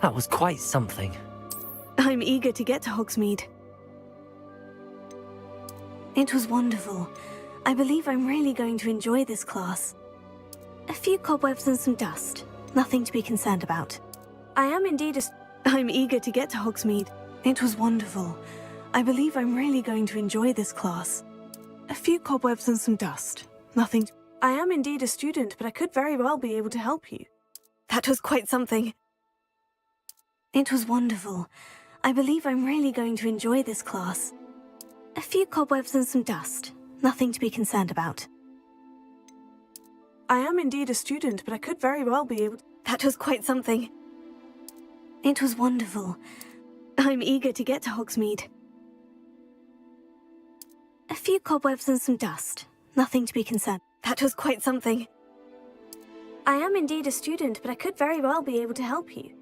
That was quite something. I'm eager to get to Hogsmeade. It was wonderful. I believe I'm really going to enjoy this class. A few cobwebs and some dust. Nothing to be concerned about. I am indeed I'm eager to get to Hogsmeade. It was wonderful. I believe I'm really going to enjoy this class. A few cobwebs and some dust. Nothing. I am indeed a student, but I could very well be able to help you. That was quite something. It was wonderful. I believe I'm really going to enjoy this class. A few cobwebs and some dust. Nothing to be concerned about. I am indeed a student, but I could very well be able to... That was quite something. It was wonderful. I'm eager to get to Hogsmeade. A few cobwebs and some dust. Nothing to be concerned. That was quite something. I am indeed a student, but I could very well be able to help you.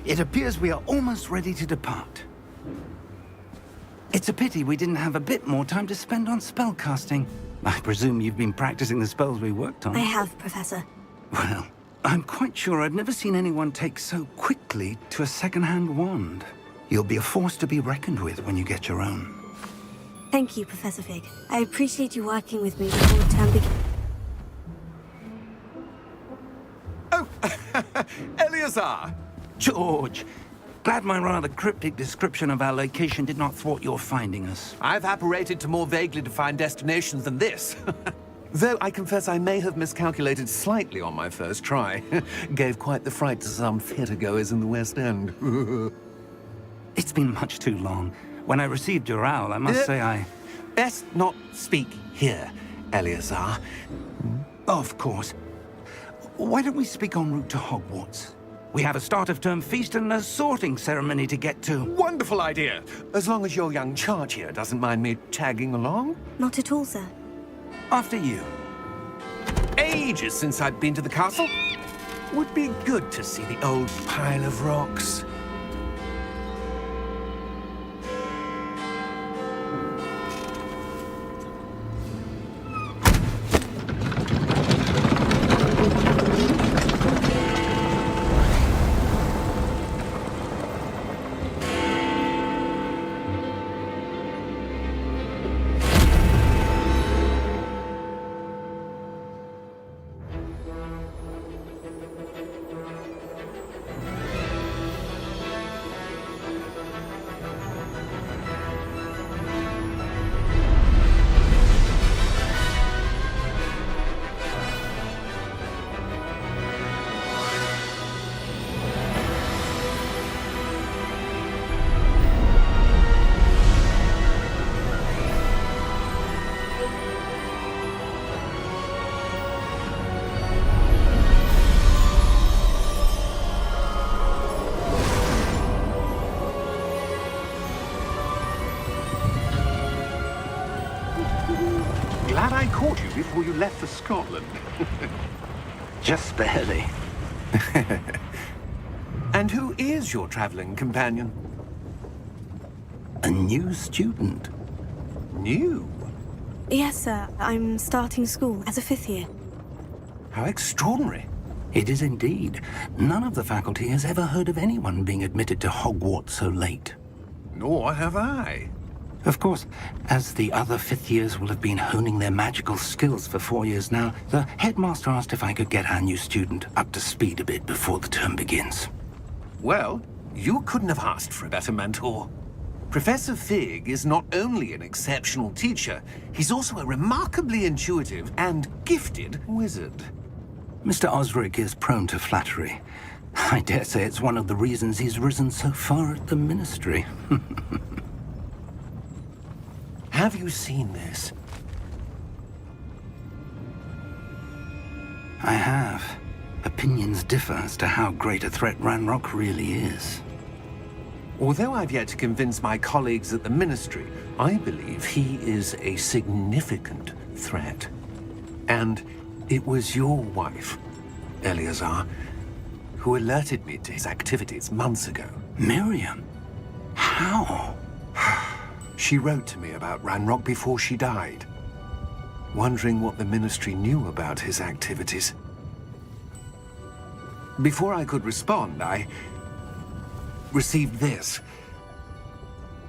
It appears we are almost ready to depart. It's a pity we didn't have a bit more time to spend on spellcasting. I presume you've been practicing the spells we worked on. I have, Professor. Well, I'm quite sure I've never seen anyone take so quickly to a second-hand wand. You'll be a force to be reckoned with when you get your own. Thank you, Professor Fig. I appreciate you working with me before the term begins. Oh, Eleazar! George, glad my rather cryptic description of our location did not thwart your finding us. I've apparated to more vaguely defined destinations than this. Though I confess I may have miscalculated slightly on my first try. Gave quite the fright to some theatre-goers in the West End. It's been much too long. When I received your owl, I must say I... Best not speak here, Eleazar. Of course. Why don't we speak en route to Hogwarts? We have a start-of-term feast and a sorting ceremony to get to. Wonderful idea. As long as your young charge here doesn't mind me tagging along. Not at all, sir. After you. Ages since I've been to the castle. Would be good to see the old pile of rocks. Glad I caught you before you left for Scotland. Just barely. And who is your traveling companion? A new student. New? Yes, sir. I'm starting school as a 5th year. How extraordinary. It is indeed. None of the faculty has ever heard of anyone being admitted to Hogwarts so late. Nor have I. Of course, as the other 5th years will have been honing their magical skills for 4 years now, the headmaster asked if I could get our new student up to speed a bit before the term begins. Well, you couldn't have asked for a better mentor. Professor Fig is not only an exceptional teacher, he's also a remarkably intuitive and gifted wizard. Mr. Osric is prone to flattery. I dare say it's one of the reasons he's risen so far at the ministry. Have you seen this? I have. Opinions differ as to how great a threat Ranrock really is. Although I've yet to convince my colleagues at the Ministry, I believe he is a significant threat. And it was your wife, Eleazar, who alerted me to his activities months ago. Miriam? How? She wrote to me about Ranrock before she died, wondering what the Ministry knew about his activities. Before I could respond, I received this.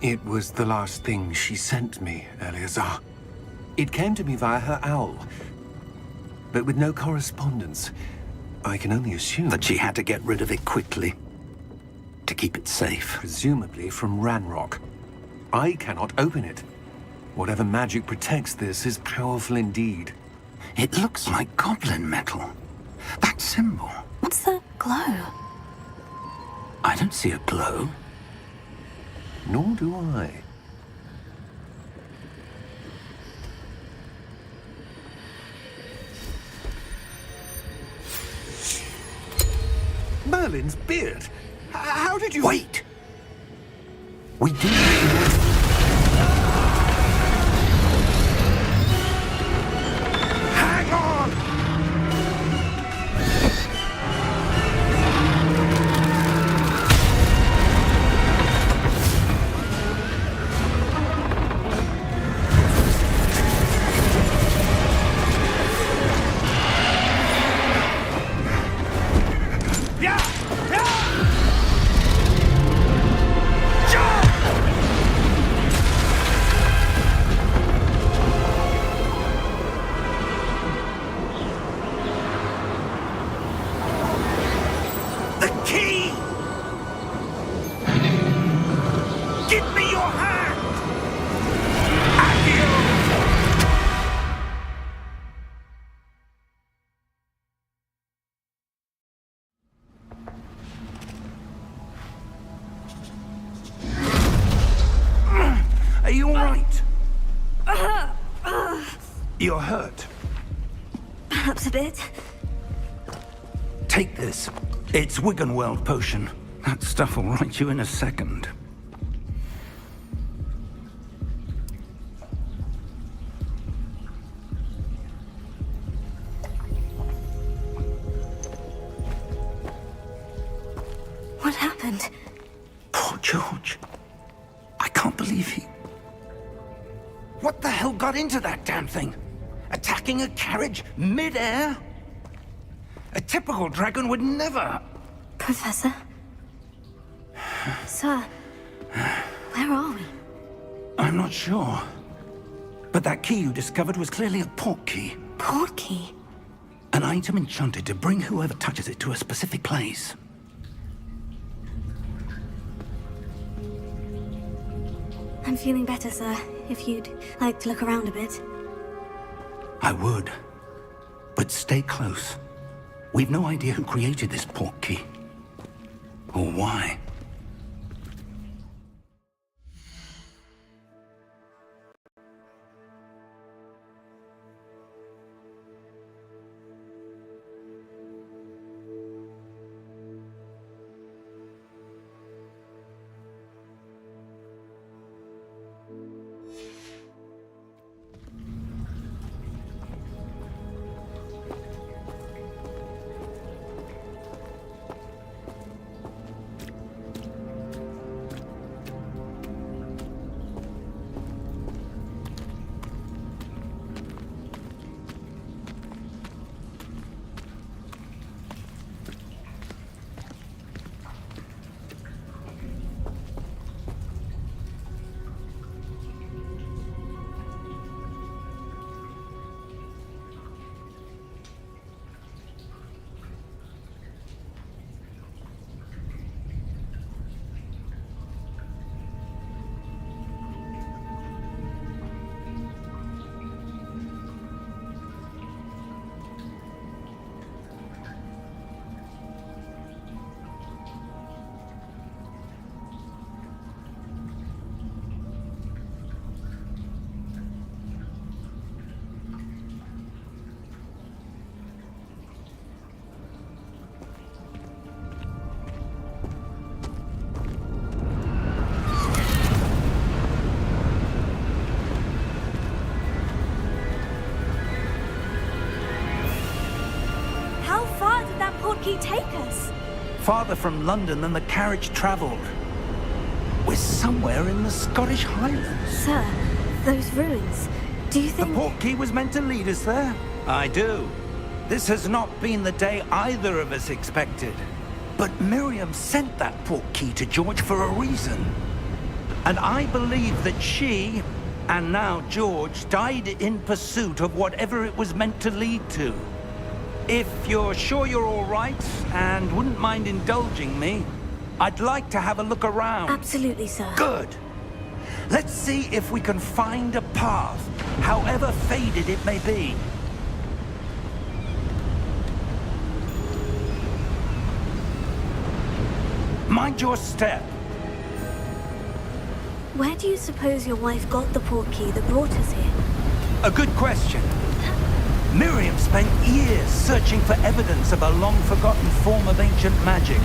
It was the last thing she sent me, Eleazar. It came to me via her owl, but with no correspondence. I can only assume That she had to get rid of it quickly. To keep it safe. presumably from Ranrock. I cannot open it. Whatever magic protects this is powerful indeed. It looks like goblin metal. That symbol. What's the glow? I don't see a glow. Nor do I. Merlin's beard. How did you... Wait! We do. Hang on! Yeah! Yeah! Jump! The key! Give me your hand! Accio! Are you all right? You're hurt. Perhaps a bit. Take this. It's Wiggenweld potion. That stuff will right you in a second. What happened? Poor George. I can't believe he... What the hell got into that damn thing? Attacking a carriage mid-air? A typical dragon would never... Professor? Sir, where are we? I'm not sure. But that key you discovered was clearly a port key. Port key? An item enchanted to bring whoever touches it to a specific place. I'm feeling better, sir. If you'd like to look around a bit. I would. But stay close. We've no idea who created this port key. Or why. He take us? Farther from London than the carriage traveled. We're somewhere in the Scottish Highlands. Sir, those ruins. Do you think... The port key was meant to lead us there? I do. This has not been the day either of us expected. But Miriam sent that port key to George for a reason. And I believe that she, and now George, died in pursuit of whatever it was meant to lead to. If you're sure you're all right, and wouldn't mind indulging me, I'd like to have a look around. Absolutely, sir. Good. Let's see if we can find a path, however faded it may be. Mind your step. Where do you suppose your wife got the port key that brought us here? A good question. Miriam spent years searching for evidence of a long-forgotten form of ancient magic.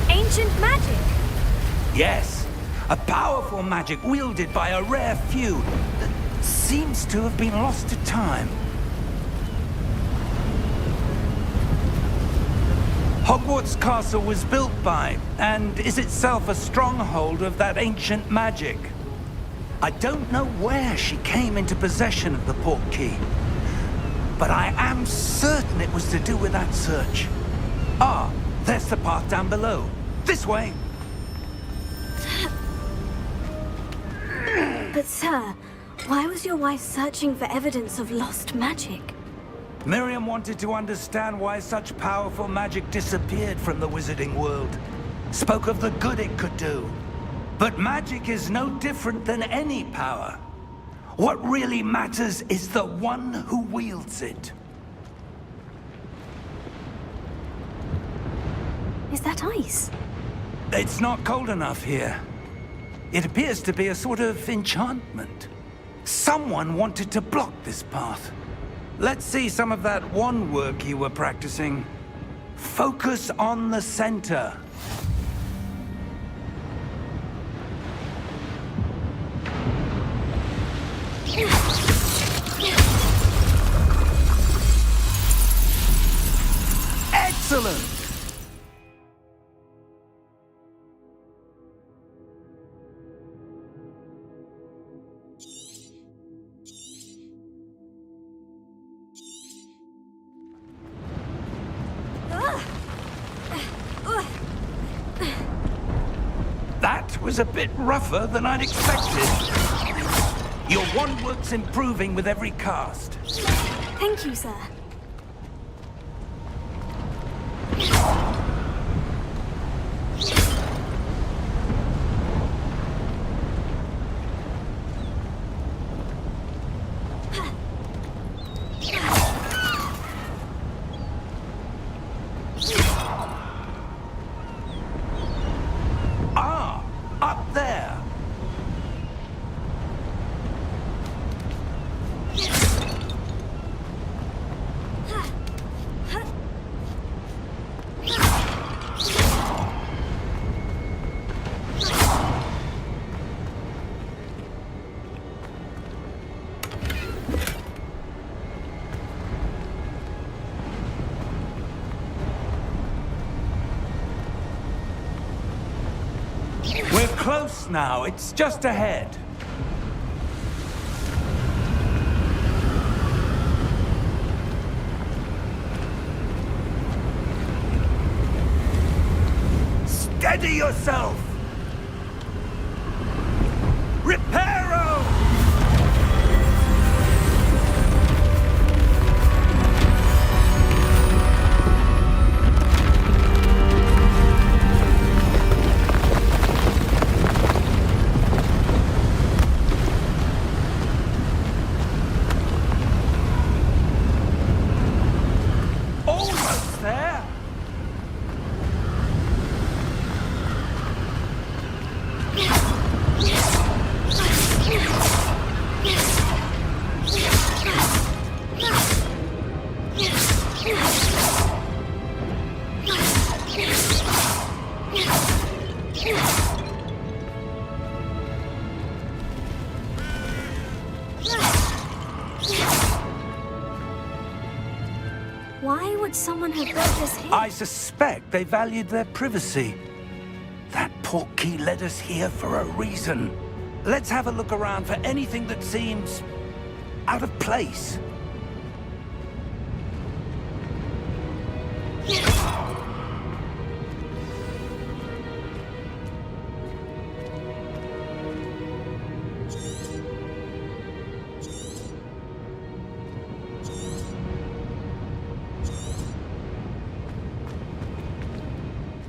Ancient magic? Yes, a powerful magic wielded by a rare few that seems to have been lost to time. Hogwarts Castle was built by, and is itself a stronghold of that ancient magic. I don't know where she came into possession of the port key, but I am certain it was to do with that search. Ah, there's the path down below. This way. But sir, why was your wife searching for evidence of lost magic? Miriam wanted to understand why such powerful magic disappeared from the wizarding world. Spoke of the good it could do. But magic is no different than any power. What really matters is the one who wields it. Is that ice? It's not cold enough here. It appears to be a sort of enchantment. Someone wanted to block this path. Let's see some of that wand work you were practicing. Focus on the center. Excellent! That was a bit rougher than I'd expected. Your wand work's improving with every cast. Thank you, sir. Ah, up there. We're close now. It's just ahead. Steady yourself! Reparo! Almost there! Why would someone have built this here? I suspect they valued their privacy. That portkey led us here for a reason. Let's have a look around for anything that seems out of place.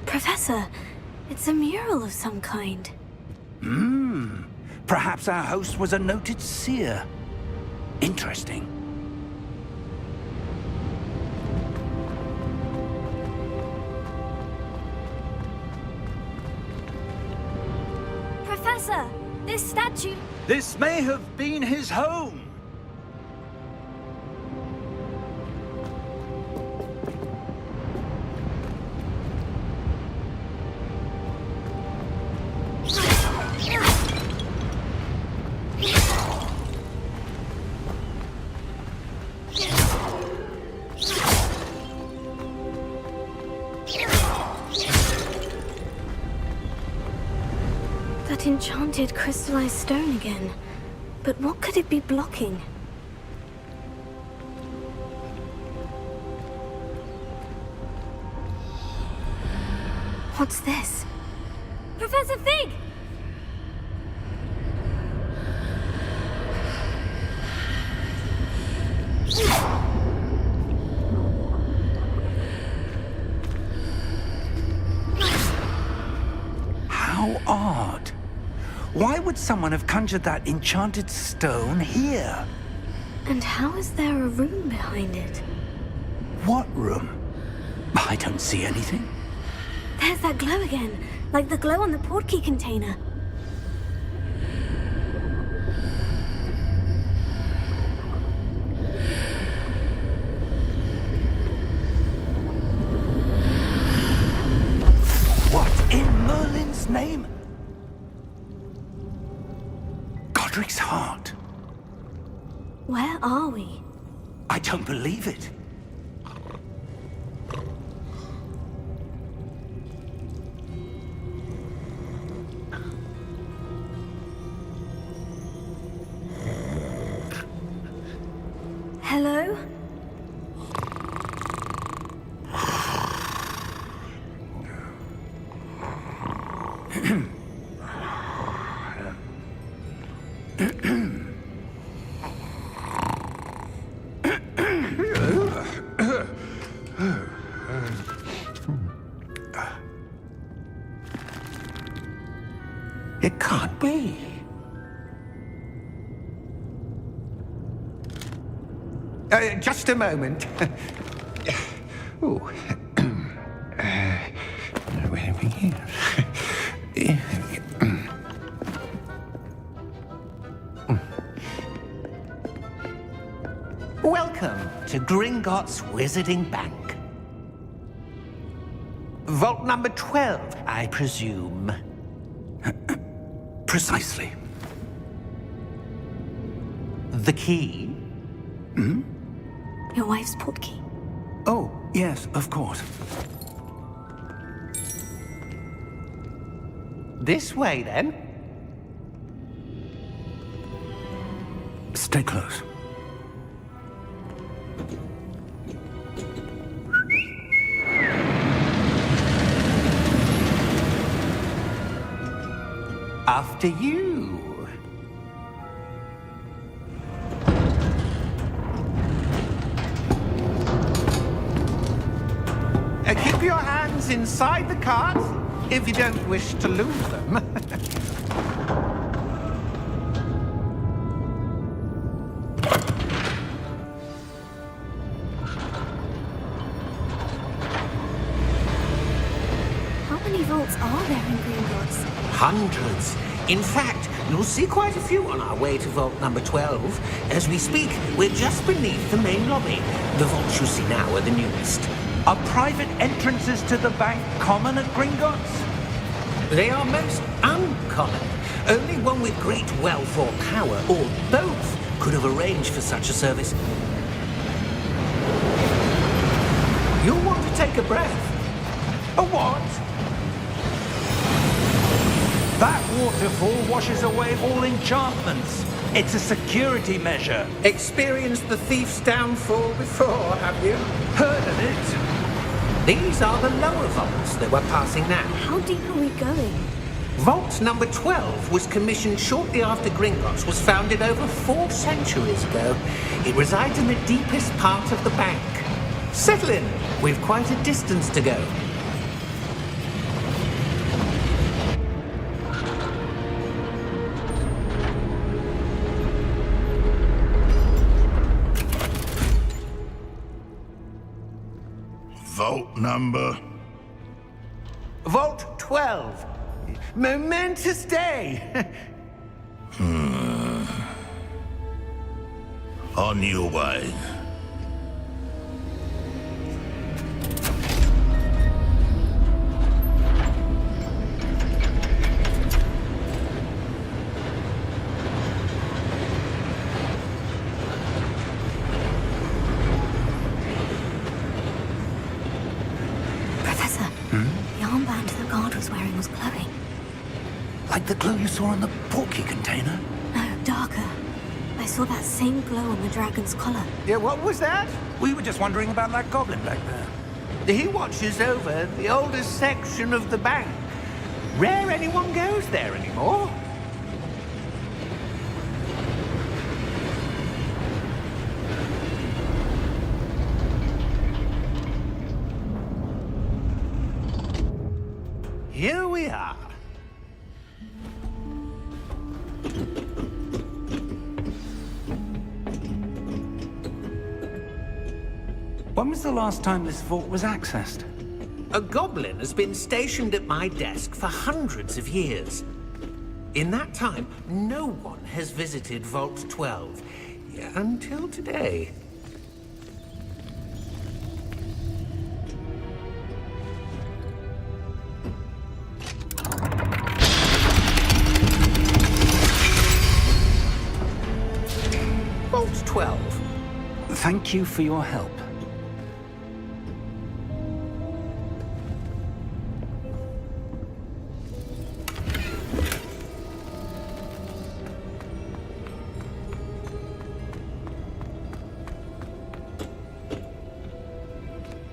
Professor, it's a mural of some kind. Perhaps our host was a noted seer. Interesting. Professor, this statue... This may have been his home. That enchanted crystallized stone again. But what could it be blocking? What's this? Professor Fig! How odd. Why would someone have conjured that enchanted stone here? And how is there a room behind it? What room? I don't see anything. There's that glow again, like the glow on the portkey container. Where are we? I don't believe it. Hello? It can't be. Just a moment. Ooh. Where are we here? Welcome to Gringotts Wizarding Bank. Vault number 12, I presume. Precisely. The key? Your wife's portkey. Oh, yes, of course. This way, then. Stay close. After you. Keep your hands inside the cart if you don't wish to lose them. How many vaults are there in Gringotts? Hundreds. In fact, you'll see quite a few on our way to vault number 12. As we speak, we're just beneath the main lobby. The vaults you see now are the newest. Are private entrances to the bank common at Gringotts? They are most uncommon. Only one with great wealth or power, or both, could have arranged for such a service. You'll want to take a breath. A what? That waterfall washes away all enchantments. It's a security measure. Experienced the thief's downfall before, have you? Heard of it? These are the lower vaults that we're passing now. How deep are we going? Vault number 12 was commissioned shortly after Gringotts was founded over 4 centuries ago. It resides in the deepest part of the bank. Settle in. We've quite a distance to go. Vault number? Vault 12. Momentous day. On your way. Professor, the armband the guard was wearing was glowing. Like the glow you saw on the portkey container? No, darker. I saw that same glow on the dragon's collar. Yeah, what was that? We were just wondering about that goblin back there. He watches over the oldest section of the bank. Rare anyone goes there anymore. Here we are. When was the last time this vault was accessed? A goblin has been stationed at my desk for hundreds of years. In that time, no one has visited Vault 12. Until today. Vault 12 Thank you for your help.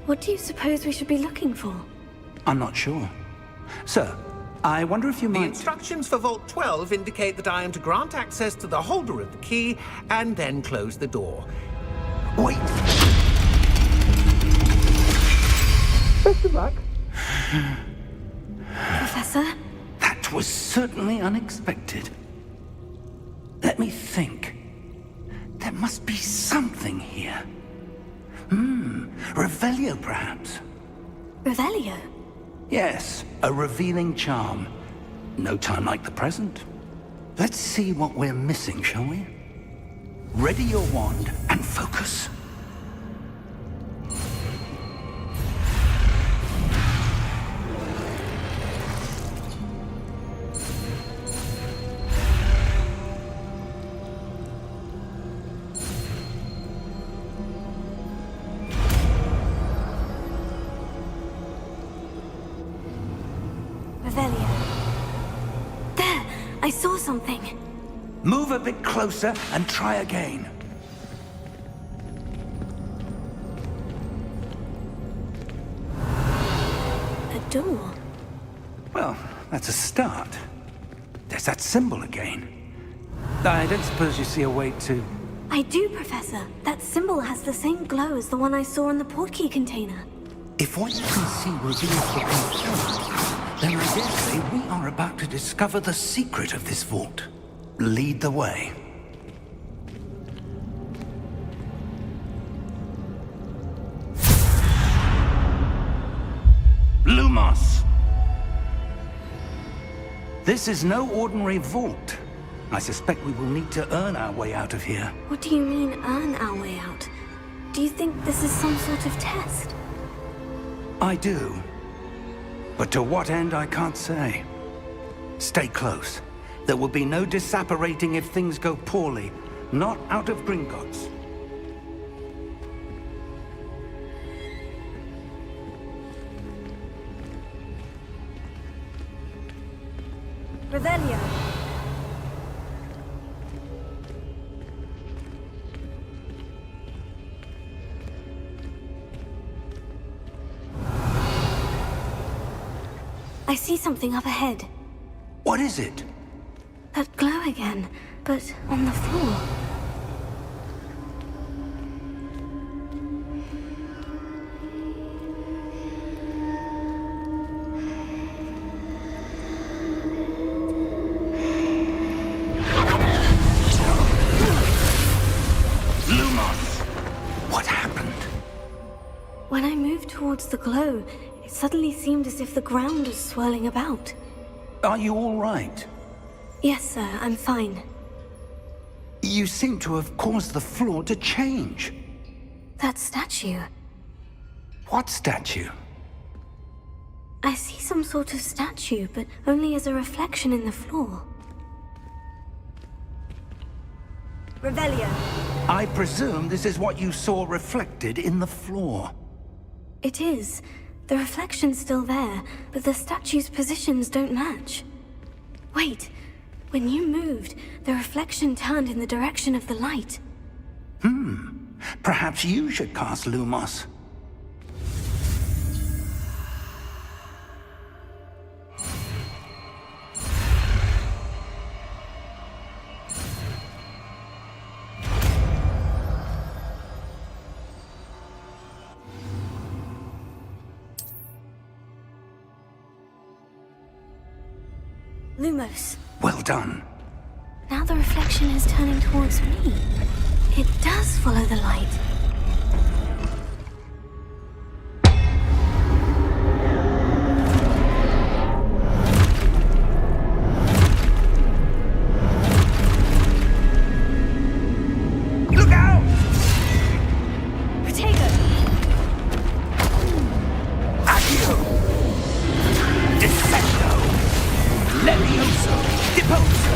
What do you suppose we should be looking for? I'm not sure. Sir, I wonder if you The might... instructions for Vault 12 indicate that I am to grant access to the holder of the key and then close the door. Wait! Best of luck. Professor? That was certainly unexpected. Let me think. There must be something here. Revelio, perhaps? Revelio? Yes, a revealing charm. No time like the present. Let's see what we're missing, shall we? Ready your wand and focus. Revelio. There! I saw something. Move a bit closer and try again. A door. Well, that's a start. There's that symbol again. I don't suppose you see a way to... I do, Professor. That symbol has the same glow as the one I saw in the portkey container. If what you can see reveals the control, then I dare say we are about to discover the secret of this vault. Lead the way. Lumos! This is no ordinary vault. I suspect we will need to earn our way out of here. What do you mean, earn our way out? Do you think this is some sort of test? I do. But to what end, I can't say. Stay close. There will be no disapparating if things go poorly. Not out of Gringotts. Revelio. I see something up ahead. What is it? That glow again, but on the floor. Lumos! What happened? When I moved towards the glow, it suddenly seemed as if the ground was swirling about. Are you all right? Yes, sir, I'm fine. You seem to have caused the floor to change. That statue. What statue? I see some sort of statue, but only as a reflection in the floor. Revelio. I presume this is what you saw reflected in the floor. It is. The reflection's still there, but the statue's positions don't match. Wait. When you moved, the reflection turned in the direction of the light. Perhaps you should cast Lumos. Lumos. Well done. Now the reflection is turning towards me. It does follow the light. Look out! Protego! Accio! Descendo! Levioso! Deposo!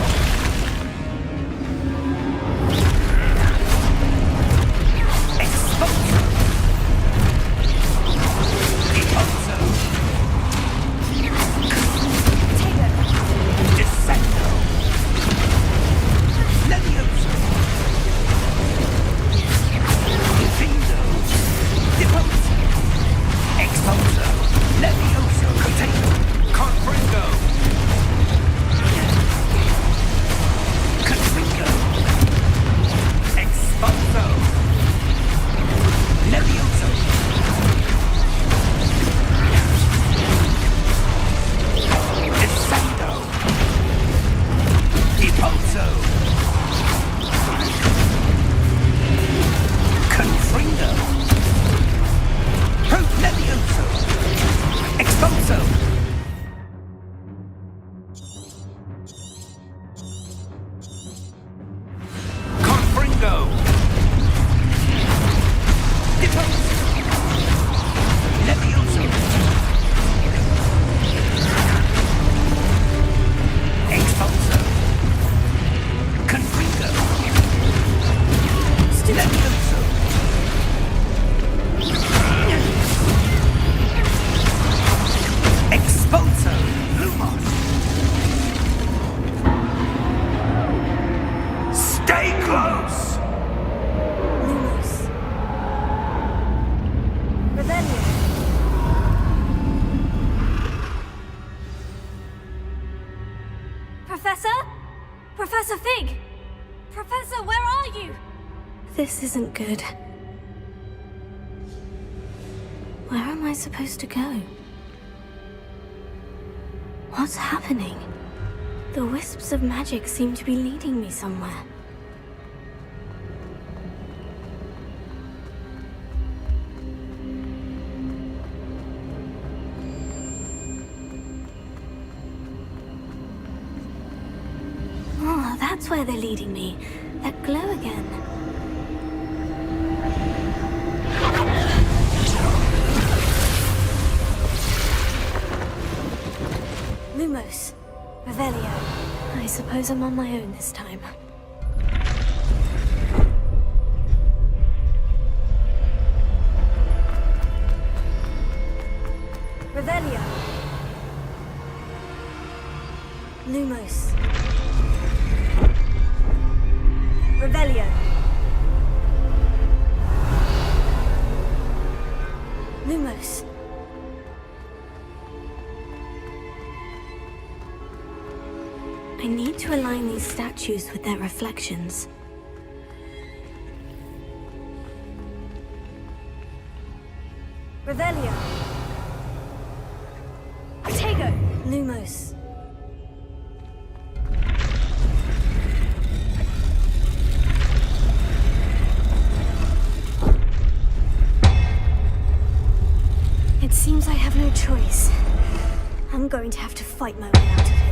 This isn't good. Where am I supposed to go? What's happening? The wisps of magic seem to be leading me somewhere. Oh, that's where they're leading me. That glow again. Lumos. Revelio. I suppose I'm on my own this time. Revelio. Lumos. Revelio. Lumos. I need to align these statues with their reflections. Revelio. Tego. Lumos. It seems I have no choice. I'm going to have to fight my way out of here.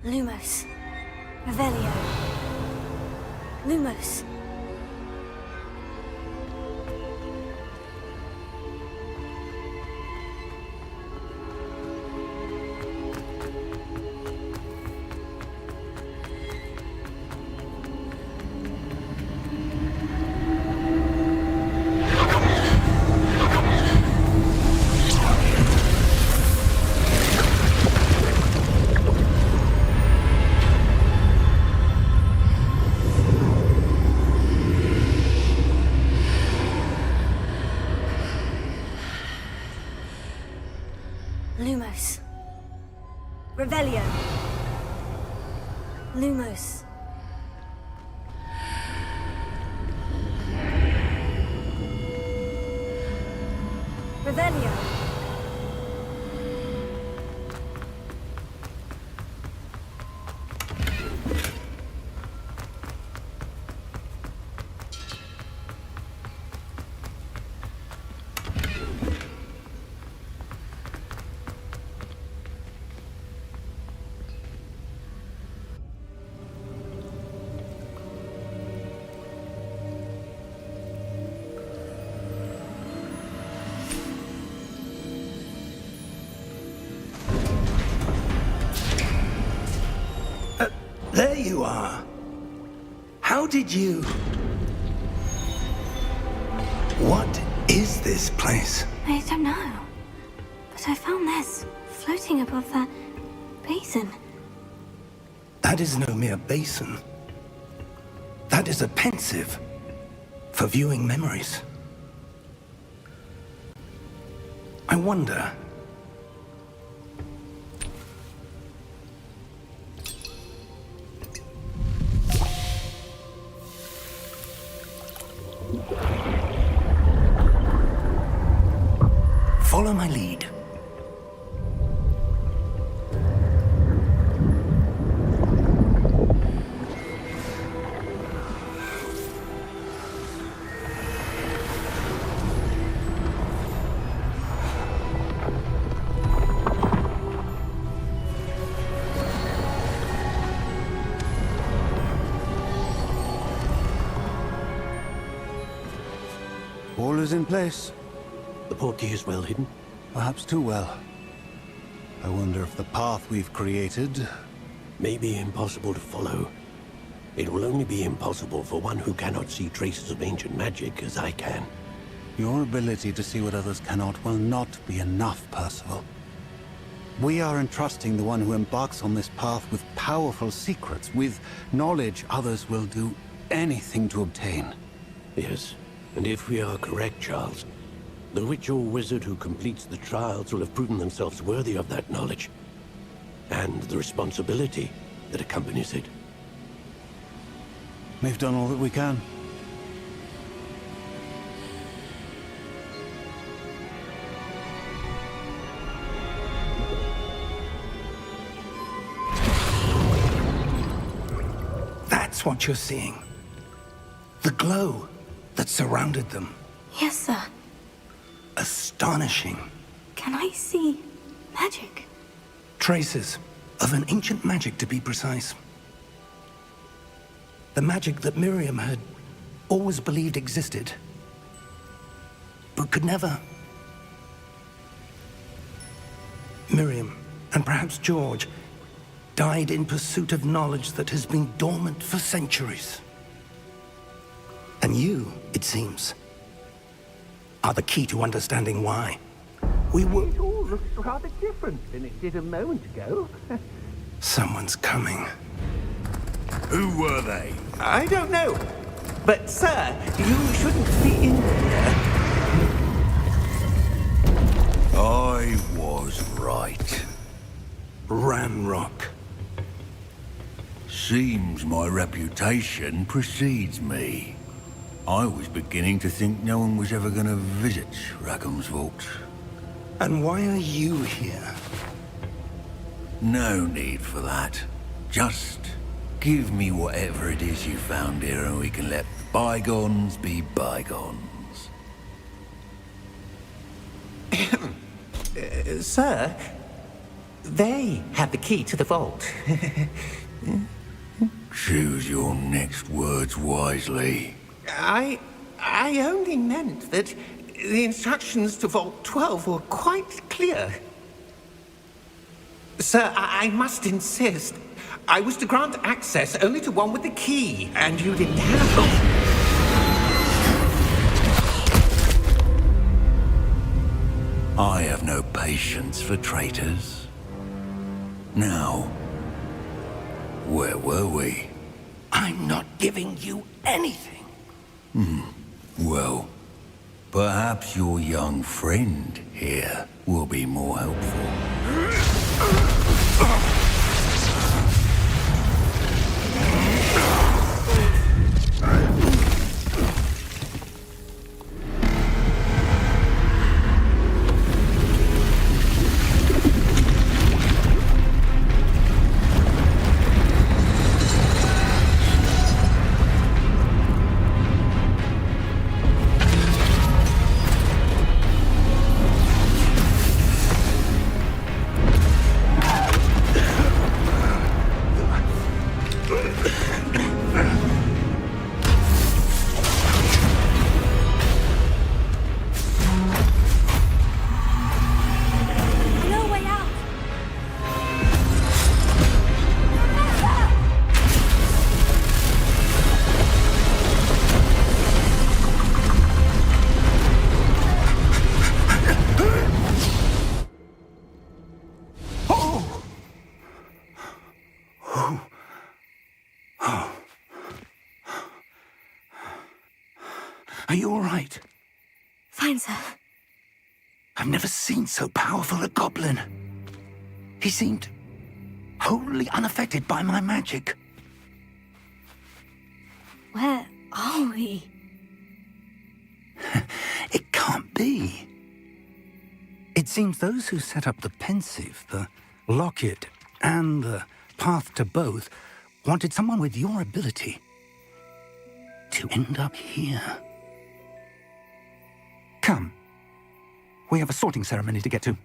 Lumos. Revelio. Lumos. Lumos. Revelio. Lumos. Revelio. There you are. How did you... What is this place? I don't know. But I found this floating above that basin. That is no mere basin. That is a pensive for viewing memories. I wonder... Follow my lead. All is in place. The portkey is well hidden. Perhaps too well. I wonder if the path we've created... May be impossible to follow. It will only be impossible for one who cannot see traces of ancient magic as I can. Your ability to see what others cannot will not be enough, Percival. We are entrusting the one who embarks on this path with powerful secrets, with knowledge others will do anything to obtain. Yes, and if we are correct, Charles, the witch or wizard who completes the trials will have proven themselves worthy of that knowledge, and the responsibility that accompanies it. We've done all that we can. That's what you're seeing. The glow that surrounded them. Yes, sir. Astonishing. Can I see magic? Traces of an ancient magic, to be precise. The magic that Miriam had always believed existed, but could never. Miriam, and perhaps George, died in pursuit of knowledge that has been dormant for centuries. And you, it seems, are the key to understanding why. We were... It all looks rather different than it did a moment ago. Someone's coming. Who were they? I don't know. But, sir, you shouldn't be in here. I was right. Ramrock. Seems my reputation precedes me. I was beginning to think no one was ever going to visit Rackham's vault. And why are you here? No need for that. Just give me whatever it is you found here and we can let bygones be bygones. Sir, they had the key to the vault. Choose your next words wisely. I only meant that the instructions to Vault 12 were quite clear. Sir, I must insist. I was to grant access only to one with the key, and you didn't have I have no patience for traitors. Now, where were we? I'm not giving you anything. Well, perhaps your young friend here will be more helpful. Oh! Are you all right? Fine, sir. I've never seen so powerful a goblin. He seemed wholly unaffected by my magic. Where are we? It can't be. It seems those who set up the pensive, the locket, and the path to both wanted someone with your ability to end up here. Come. We have a sorting ceremony to get to.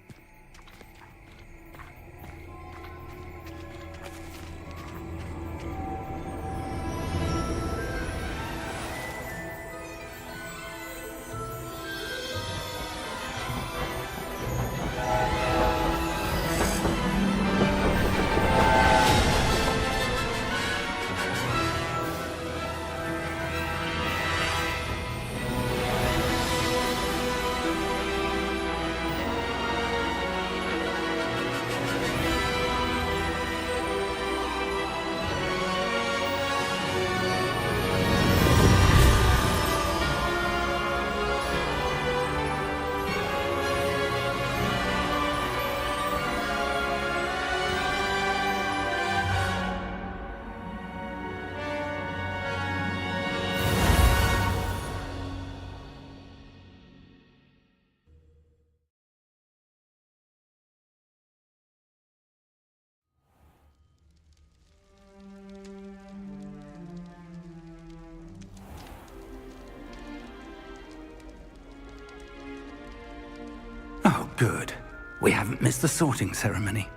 Oh, good. We haven't missed the sorting ceremony.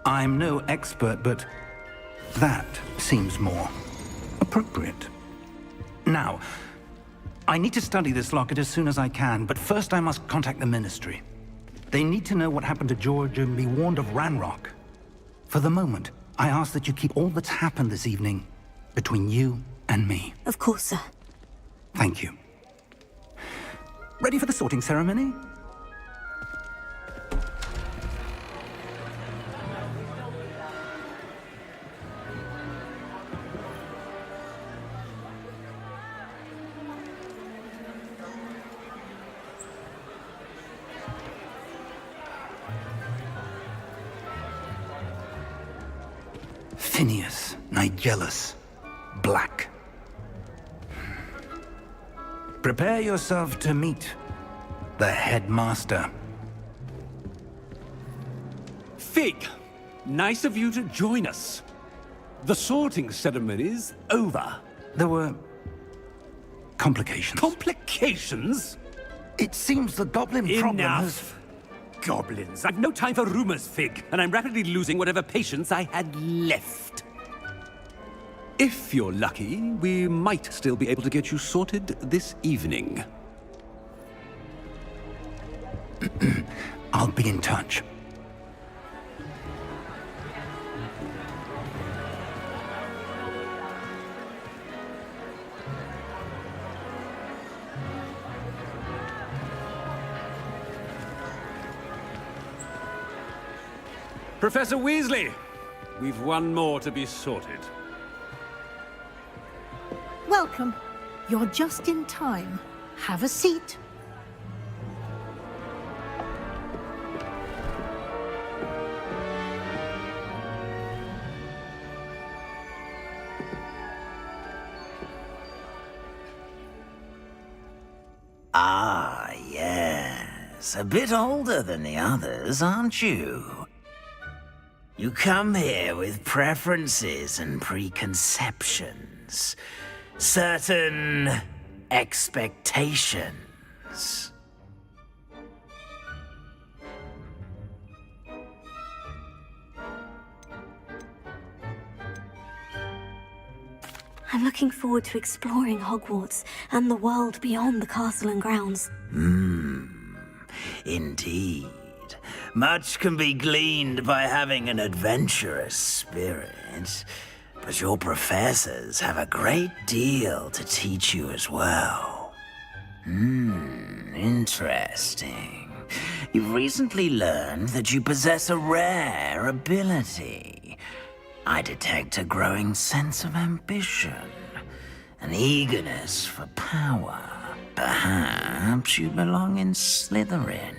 I'm no expert, but that seems more appropriate. Now, I need to study this locket as soon as I can, but first I must contact the Ministry. They need to know what happened to George and be warned of Ranrock. For the moment, I ask that you keep all that's happened this evening between you and me. Of course, sir. Thank you. Ready for the sorting ceremony? Phineas, Nigellus, Black. Prepare yourself to meet the headmaster. Fig, nice of you to join us. The sorting ceremony's over. There were complications. Complications? It seems the goblin problem has... Enough. Goblins. I've no time for rumors, Fig, and I'm rapidly losing whatever patience I had left. If you're lucky, we might still be able to get you sorted this evening. I'll be in touch. Professor Weasley, we've one more to be sorted. Welcome. You're just in time. Have a seat. Ah, yes. A bit older than the others, aren't you? You come here with preferences and preconceptions. Certain expectations. I'm looking forward to exploring Hogwarts and the world beyond the castle and grounds. Indeed. Much can be gleaned by having an adventurous spirit, but your professors have a great deal to teach you as well. Interesting. You've recently learned that you possess a rare ability. I detect a growing sense of ambition, an eagerness for power. Perhaps you belong in Slytherin.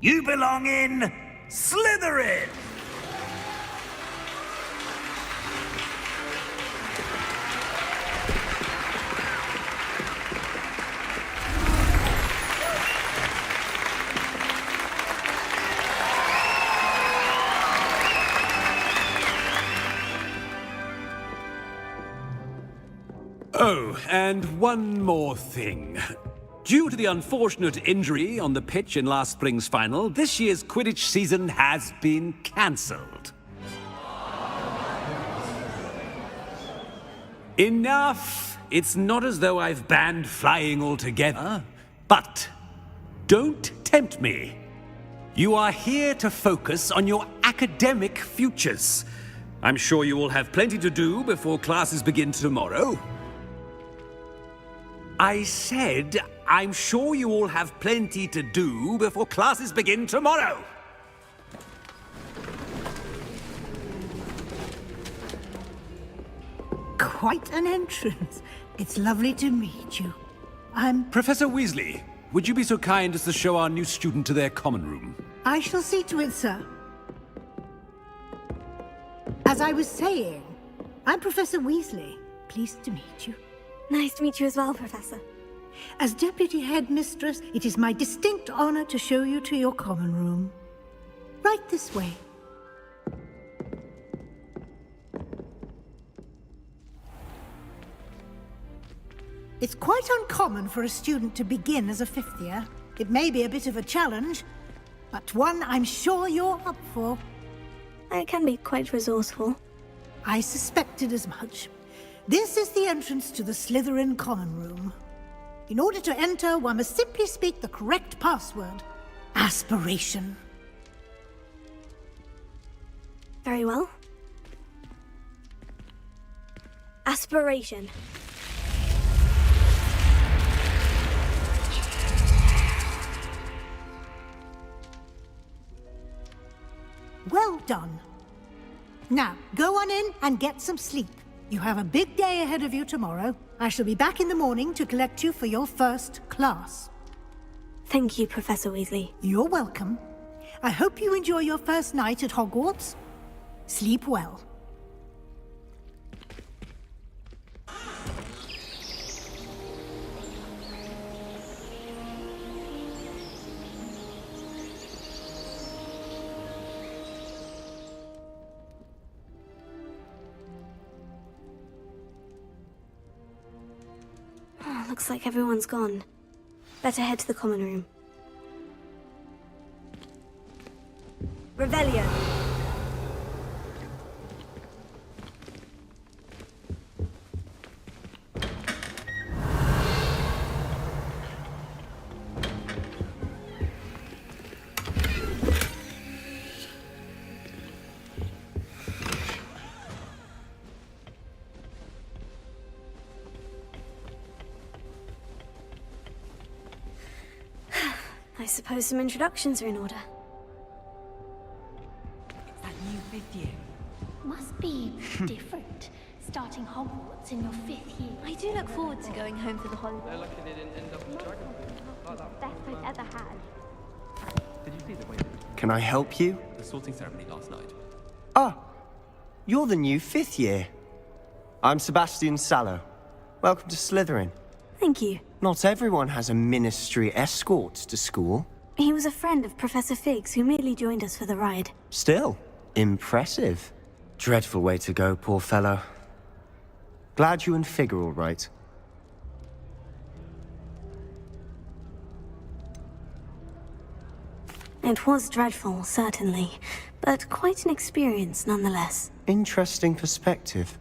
You belong in Slytherin! Oh, and one more thing. Due to the unfortunate injury on the pitch in last spring's final, this year's Quidditch season has been cancelled. Enough! It's not as though I've banned flying altogether, but don't tempt me. You are here to focus on your academic futures. I'm sure you will have plenty to do before classes begin tomorrow. I said, I'm sure you all have plenty to do before classes begin tomorrow. Quite an entrance. It's lovely to meet you. Professor Weasley, would you be so kind as to show our new student to their common room? I shall see to it, sir. As I was saying, I'm Professor Weasley. Pleased to meet you. Nice to meet you as well, Professor. As Deputy Headmistress, it is my distinct honor to show you to your common room. Right this way. It's quite uncommon for a student to begin as a fifth year. It may be a bit of a challenge, but one I'm sure you're up for. I can be quite resourceful. I suspected as much. This is the entrance to the Slytherin common room. In order to enter, one must simply speak the correct password. Aspiration. Very well. Aspiration. Well done. Now, go on in and get some sleep. You have a big day ahead of you tomorrow. I shall be back in the morning to collect you for your first class. Thank you, Professor Weasley. You're welcome. I hope you enjoy your first night at Hogwarts. Sleep well. Looks like everyone's gone. Better head to the common room. Revelio. I suppose some introductions are in order. That new fifth year. Must be different, starting Hogwarts in your fifth year. I do look forward to going home for the holidays. They're lucky they didn't end up in the dragon pit. Best I've ever had. Did you see the way Can I help you? the sorting ceremony last night? Ah, you're the new fifth year. I'm Sebastian Sallow. Welcome to Slytherin. Thank you. Not everyone has a ministry escort to school. He was a friend of Professor Fig's who merely joined us for the ride. Still, impressive. Dreadful way to go, poor fellow. Glad you and Fig are all right. It was dreadful, certainly, but quite an experience nonetheless. Interesting perspective.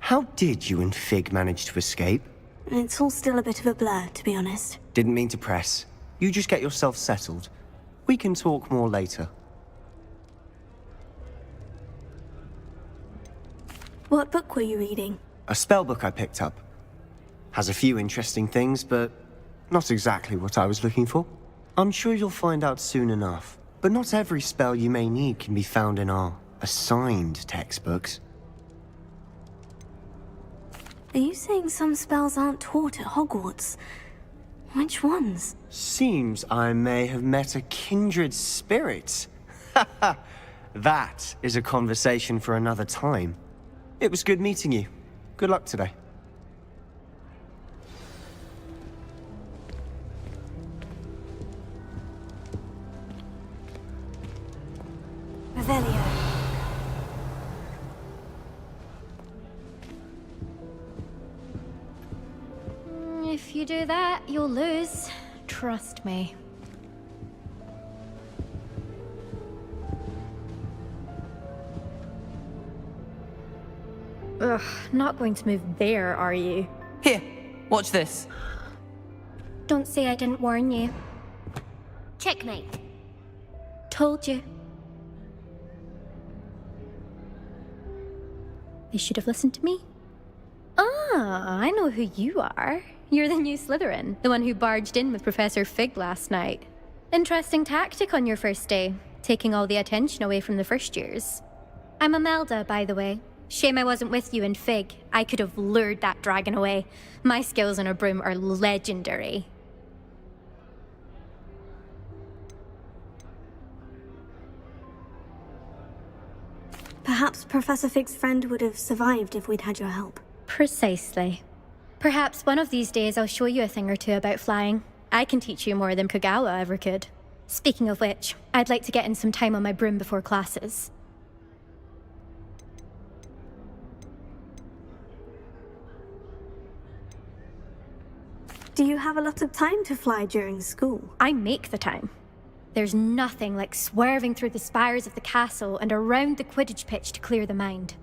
How did you and Fig manage to escape? It's all still a bit of a blur, to be honest. Didn't mean to press. You just get yourself settled. We can talk more later. What book were you reading? A spell book I picked up. Has a few interesting things, but not exactly what I was looking for. I'm sure you'll find out soon enough. But not every spell you may need can be found in our assigned textbooks. Are you saying some spells aren't taught at Hogwarts? Which ones? Seems I may have met a kindred spirit. That is a conversation for another time. It was good meeting you. Good luck today. Revelio. If you do that, you'll lose. Trust me. Ugh, not going to move there, are you? Here, watch this. Don't say I didn't warn you. Checkmate. Told you. You should have listened to me. Ah, I know who you are. You're the new Slytherin, the one who barged in with Professor Fig last night. Interesting tactic on your first day, taking all the attention away from the first years. I'm Imelda, by the way. Shame I wasn't with you in Fig. I could have lured that dragon away. My skills on a broom are legendary. Perhaps Professor Fig's friend would have survived if we'd had your help. Precisely. Perhaps one of these days I'll show you a thing or two about flying. I can teach you more than Kagawa ever could. Speaking of which, I'd like to get in some time on my broom before classes. Do you have a lot of time to fly during school? I make the time. There's nothing like swerving through the spires of the castle and around the Quidditch pitch to clear the mind.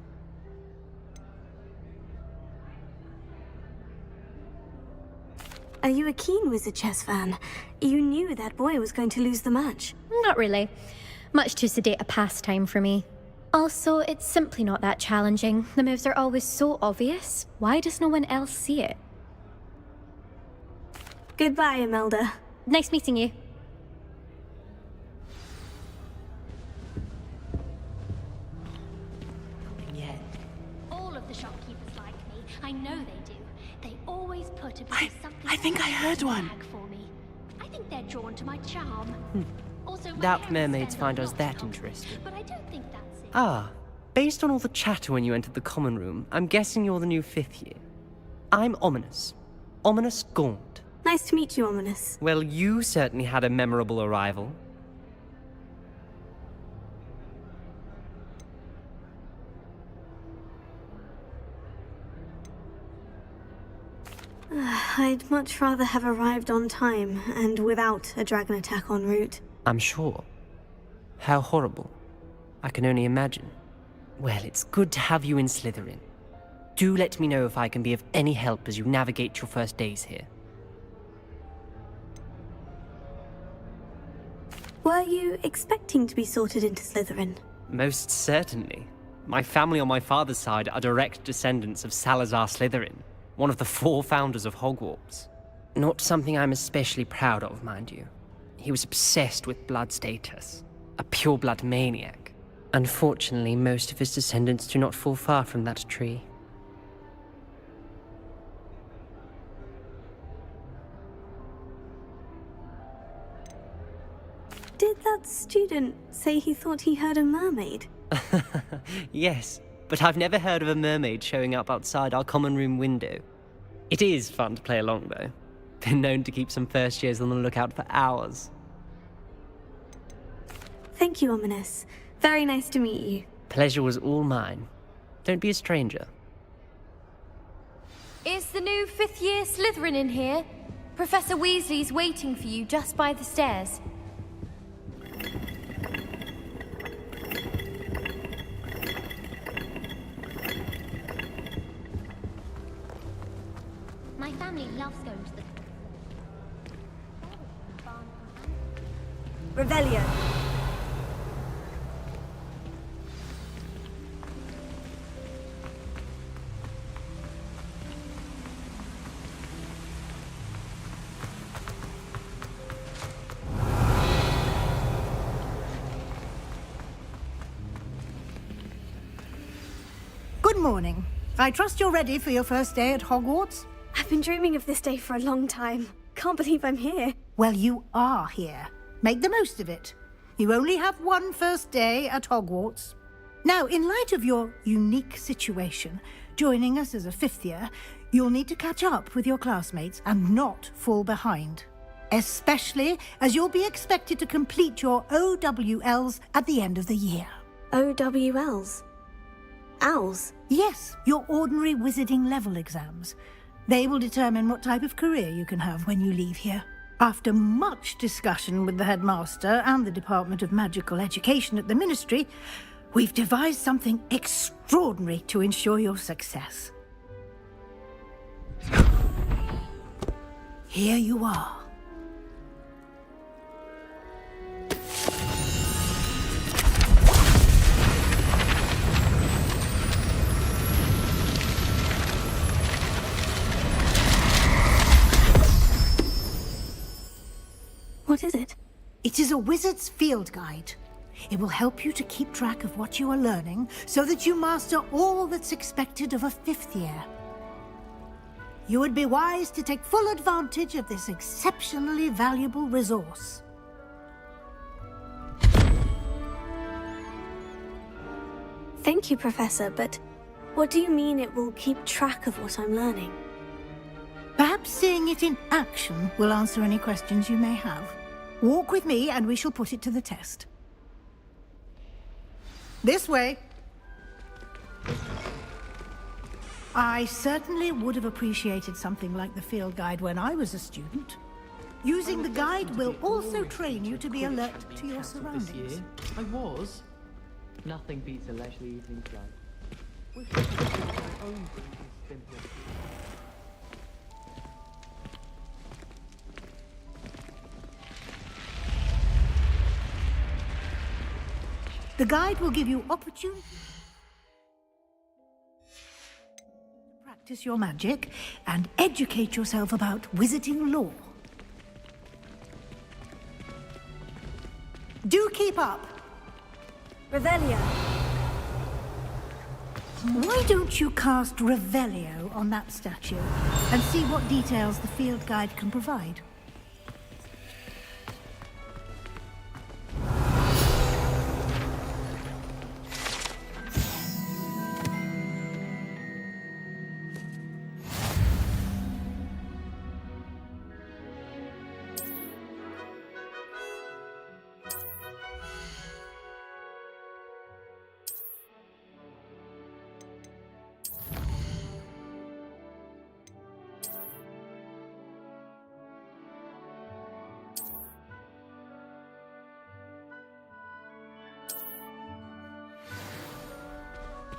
Are you a keen Wizard chess fan? You knew that boy was going to lose the match. Not really. Much too sedate a pastime for me. Also, it's simply not that challenging. The moves are always so obvious. Why does no one else see it? Goodbye, Imelda. Nice meeting you. Yeah. All of the shopkeepers like me. I know they do. They always put a bit of something. I think I heard one. Bag for me. I think they're drawn to my charm. Also, my Doubt parents mermaids spend find a us lot that on me, interesting. But I don't think that's it. Ah, based on all the chatter when you entered the common room, I'm guessing you're the new 5th year. I'm Ominous. Ominous Gaunt. Nice to meet you, Ominous. Well, you certainly had a memorable arrival. I'd much rather have arrived on time and without a dragon attack en route. I'm sure. How horrible. I can only imagine. Well, it's good to have you in Slytherin. Do let me know if I can be of any help as you navigate your first days here. Were you expecting to be sorted into Slytherin? Most certainly. My family on my father's side are direct descendants of Salazar Slytherin, one of the 4 founders of Hogwarts. Not something I'm especially proud of, mind you. He was obsessed with blood status, a pure-blood maniac. Unfortunately, most of his descendants do not fall far from that tree. Did that student say he thought he heard a mermaid? Yes, but I've never heard of a mermaid showing up outside our common room window. It is fun to play along, though. Been known to keep some first years on the lookout for hours. Thank you, Ominous. Very nice to meet you. Pleasure was all mine. Don't be a stranger. Is the new 5th year Slytherin in here? Professor Weasley's waiting for you just by the stairs. My family loves going to the... Revelio. Good morning. I trust you're ready for your first day at Hogwarts? I've been dreaming of this day for a long time. Can't believe I'm here. Well, you are here. Make the most of it. You only have one first day at Hogwarts. Now, in light of your unique situation, joining us as a fifth year, you'll need to catch up with your classmates and not fall behind. Especially as you'll be expected to complete your OWLs at the end of the year. OWLs? Owls? Yes, your ordinary wizarding level exams. They will determine what type of career you can have when you leave here. After much discussion with the headmaster and the Department of Magical Education at the Ministry, we've devised something extraordinary to ensure your success. Here you are. What is it? It is a wizard's field guide. It will help you to keep track of what you are learning so that you master all that's expected of a fifth year. You would be wise to take full advantage of this exceptionally valuable resource. Thank you, Professor, but what do you mean it will keep track of what I'm learning? Perhaps seeing it in action will answer any questions you may have. Walk with me and we shall put it to the test. This way. I certainly would have appreciated something like the field guide when I was a student. Using the guide will also train you to be alert to your surroundings. I was. Nothing beats a leisurely evening club. Wish I could do my own thing and spend my The guide will give you opportunity to practice your magic and educate yourself about wizarding lore. Do keep up. Revelio. Why don't you cast Revelio on that statue and see what details the field guide can provide?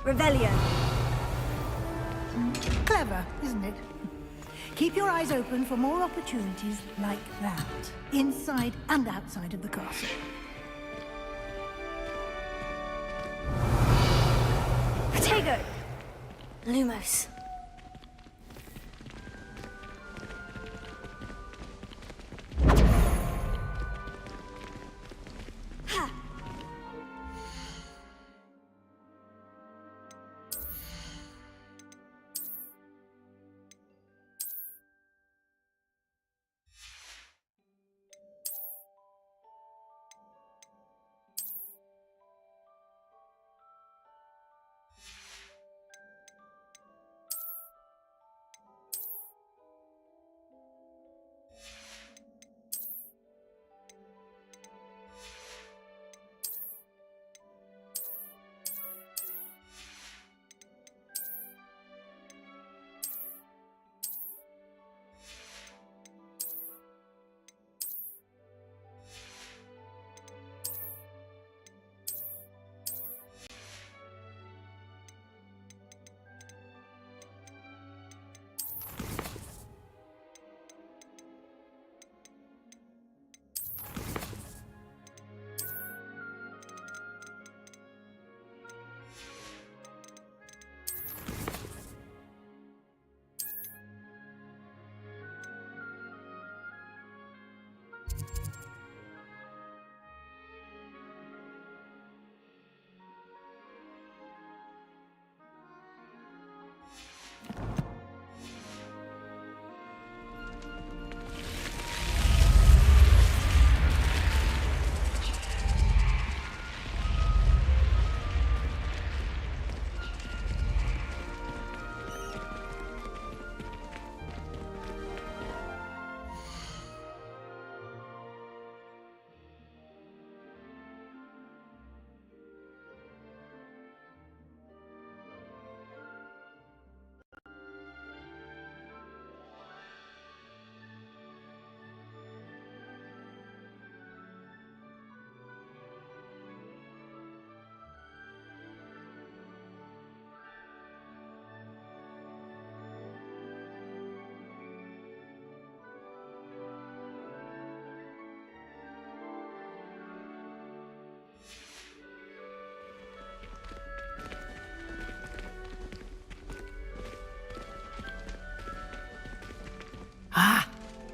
Revelio. Clever, isn't it? Keep your eyes open for more opportunities like that, inside and outside of the castle. Protego. Lumos.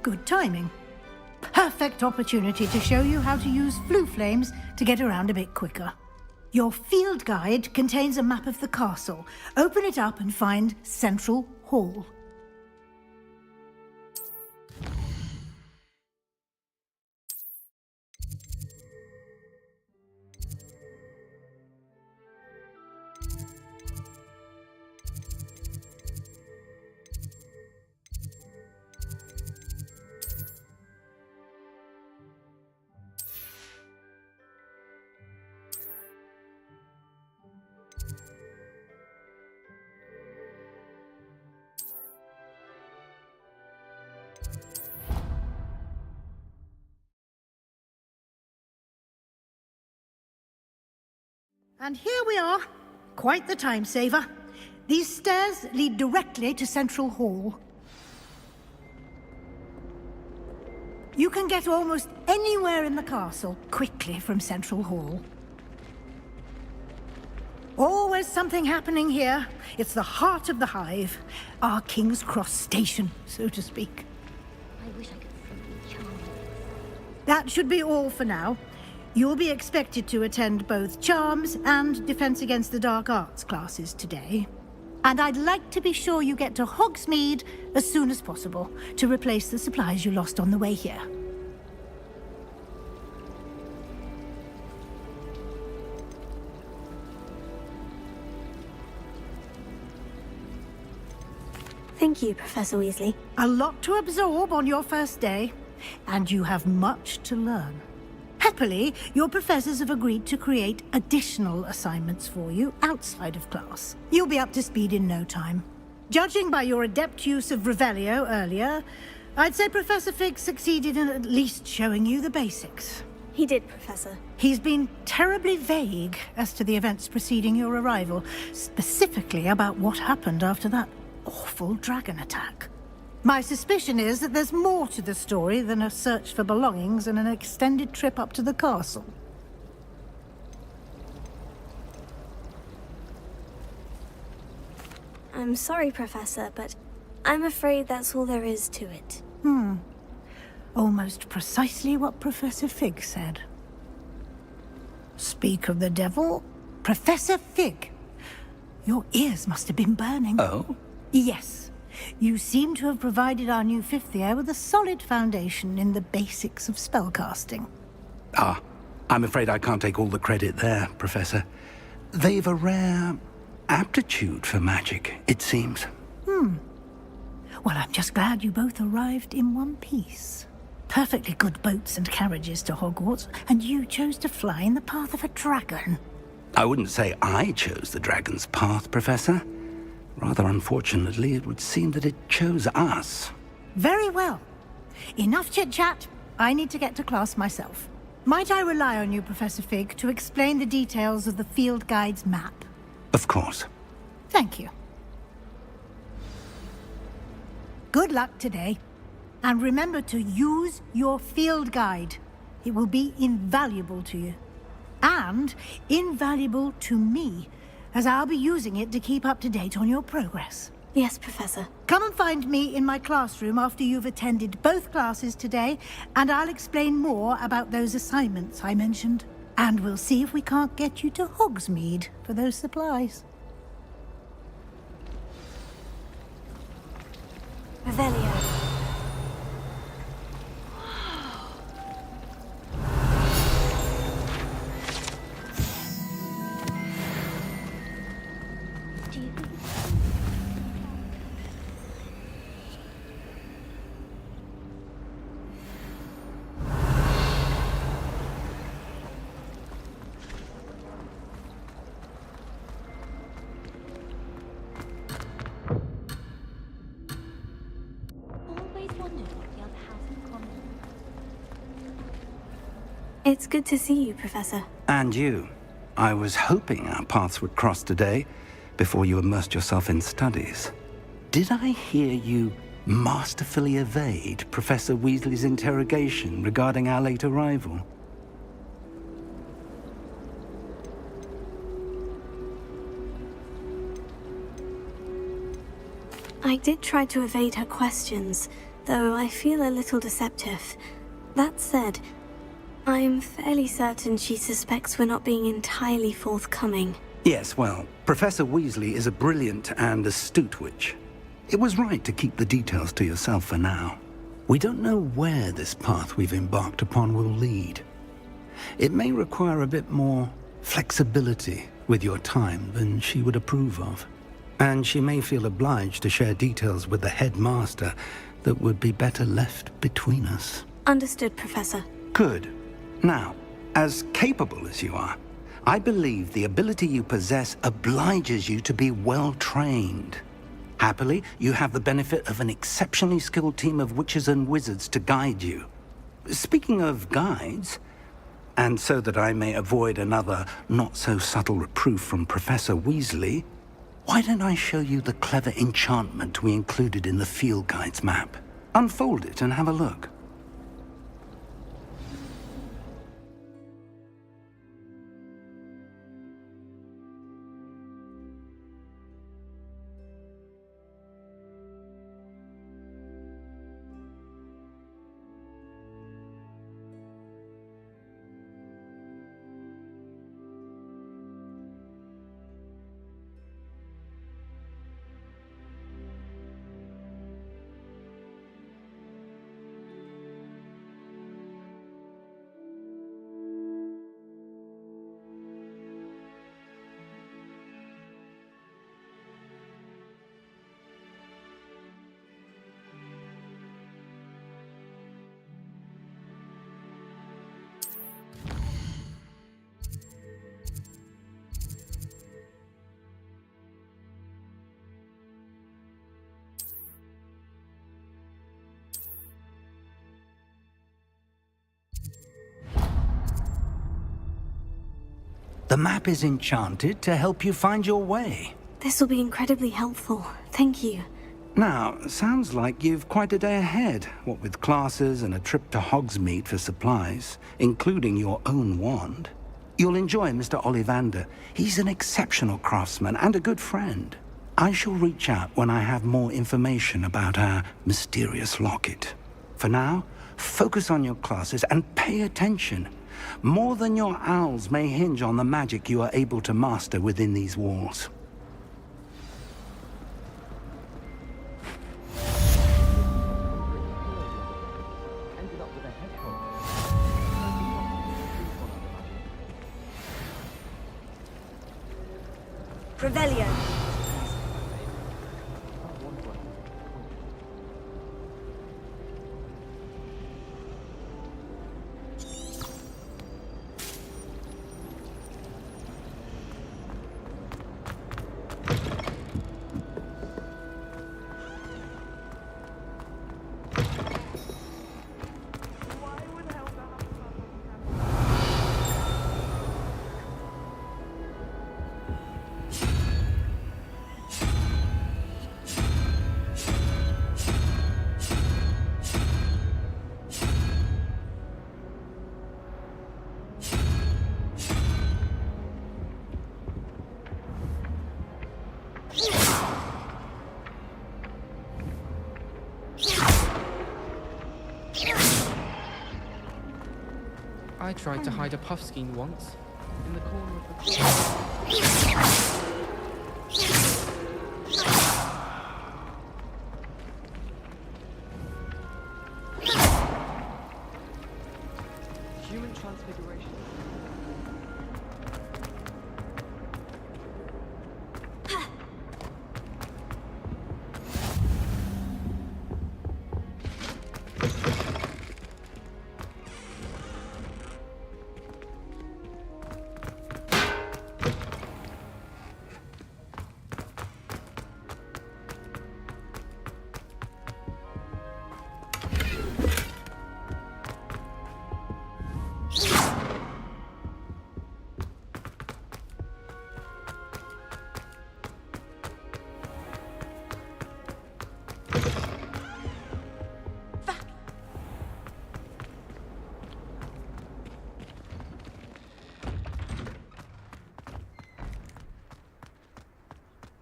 Good timing. Perfect opportunity to show you how to use flue flames to get around a bit quicker. Your field guide contains a map of the castle. Open it up and find Central Hall. And here we are. Quite the time saver. These stairs lead directly to Central Hall. You can get almost anywhere in the castle quickly from Central Hall. Always something happening here. It's the heart of the hive. Our King's Cross station, so to speak. I wish I could see charm. That should be all for now. You'll be expected to attend both Charms and Defense Against the Dark Arts classes today. And I'd like to be sure you get to Hogsmeade as soon as possible to replace the supplies you lost on the way here. Thank you, Professor Weasley. A lot to absorb on your first day, and you have much to learn. Happily, your professors have agreed to create additional assignments for you outside of class. You'll be up to speed in no time. Judging by your adept use of Revelio earlier, I'd say Professor Fig succeeded in at least showing you the basics. He did, Professor. He's been terribly vague as to the events preceding your arrival, specifically about what happened after that awful dragon attack. My suspicion is that there's more to the story than a search for belongings and an extended trip up to the castle. I'm sorry, Professor, but I'm afraid that's all there is to it. Almost precisely what Professor Fig said. Speak of the devil, Professor Fig. Your ears must have been burning. Oh? Yes. You seem to have provided our new fifth year with a solid foundation in the basics of spellcasting. Ah, I'm afraid I can't take all the credit there, Professor. They've a rare aptitude for magic, it seems. Well, I'm just glad you both arrived in one piece. Perfectly good boats and carriages to Hogwarts, and you chose to fly in the path of a dragon. I wouldn't say I chose the dragon's path, Professor. Rather unfortunately, it would seem that it chose us. Very well. Enough chit-chat. I need to get to class myself. Might I rely on you, Professor Fig, to explain the details of the field guide's map? Of course. Thank you. Good luck today. And remember to use your field guide. It will be invaluable to you. And invaluable to me, as I'll be using it to keep up to date on your progress. Yes, Professor. Come and find me in my classroom after you've attended both classes today, and I'll explain more about those assignments I mentioned. And we'll see if we can't get you to Hogsmeade for those supplies. Revelio. It's good to see you, Professor. And you. I was hoping our paths would cross today, before you immersed yourself in studies. Did I hear you masterfully evade Professor Weasley's interrogation regarding our late arrival? I did try to evade her questions, though I feel a little deceptive. That said, I'm fairly certain she suspects we're not being entirely forthcoming. Yes, well, Professor Weasley is a brilliant and astute witch. It was right to keep the details to yourself for now. We don't know where this path we've embarked upon will lead. It may require a bit more flexibility with your time than she would approve of. And she may feel obliged to share details with the headmaster that would be better left between us. Understood, Professor. Good. Now, as capable as you are, I believe the ability you possess obliges you to be well trained. Happily, you have the benefit of an exceptionally skilled team of witches and wizards to guide you. Speaking of guides, and so that I may avoid another not-so-subtle reproof from Professor Weasley, why don't I show you the clever enchantment we included in the field guide's map? Unfold it and have a look. The map is enchanted to help you find your way. This will be incredibly helpful. Thank you. Now, sounds like you've quite a day ahead, what with classes and a trip to Hogsmeade for supplies, including your own wand. You'll enjoy Mr. Ollivander. He's an exceptional craftsman and a good friend. I shall reach out when I have more information about our mysterious locket. For now, focus on your classes and pay attention. More than your owls may hinge on the magic you are able to master within these walls. Revelio. I tried to hide a puffskein once, in the corner of the... Human transfiguration.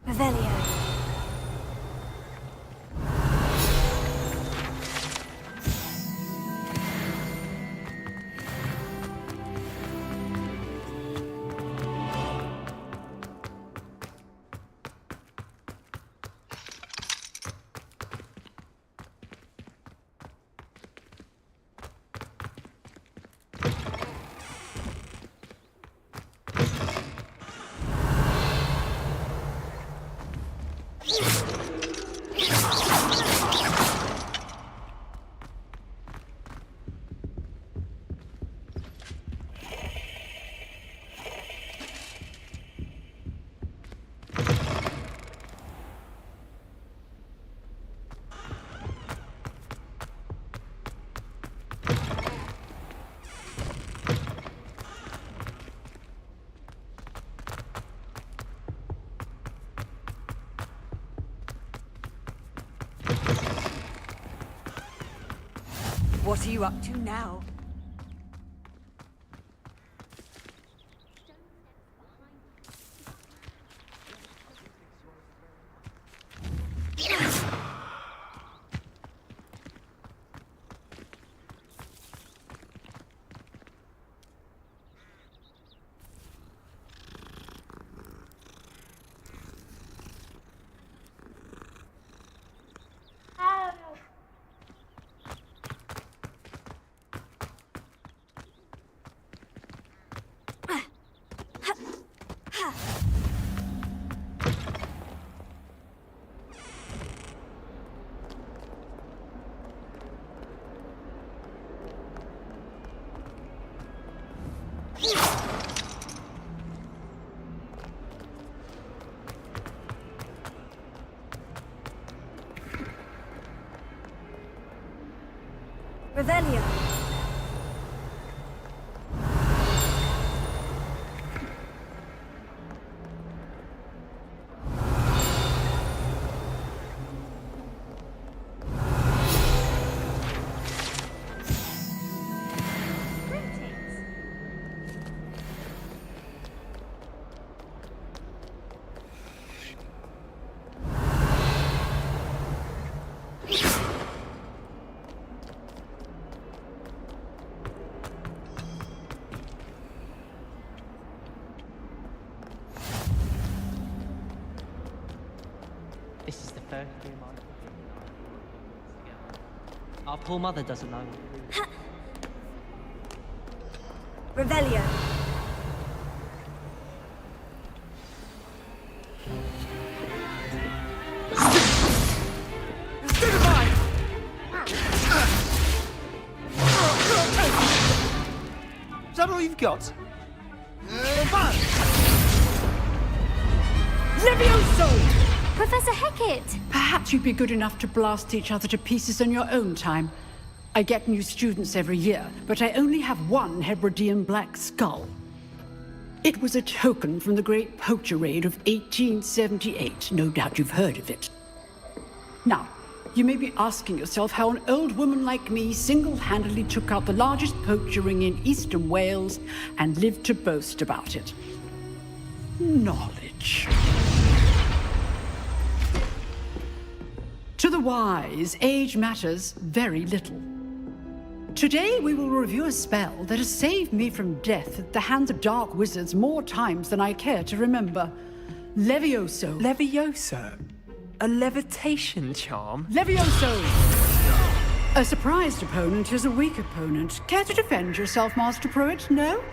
Revelio. What are you up to now? Revelio. This is the first year our poor mother doesn't know. Revelio. Is that all you've got? Levioso! Professor Hecat! Perhaps you'd be good enough to blast each other to pieces in your own time. I get new students every year, but I only have one Hebridean black skull. It was a token from the Great Poacher Raid of 1878. No doubt you've heard of it. Now, you may be asking yourself how an old woman like me single-handedly took out the largest poacher ring in eastern Wales and lived to boast about it. Knowledge. To the wise, age matters very little. Today we will review a spell that has saved me from death at the hands of dark wizards more times than I care to remember. Levioso. Levioso? A levitation charm? Levioso! A surprised opponent is a weak opponent. Care to defend yourself, Master Pruitt? No?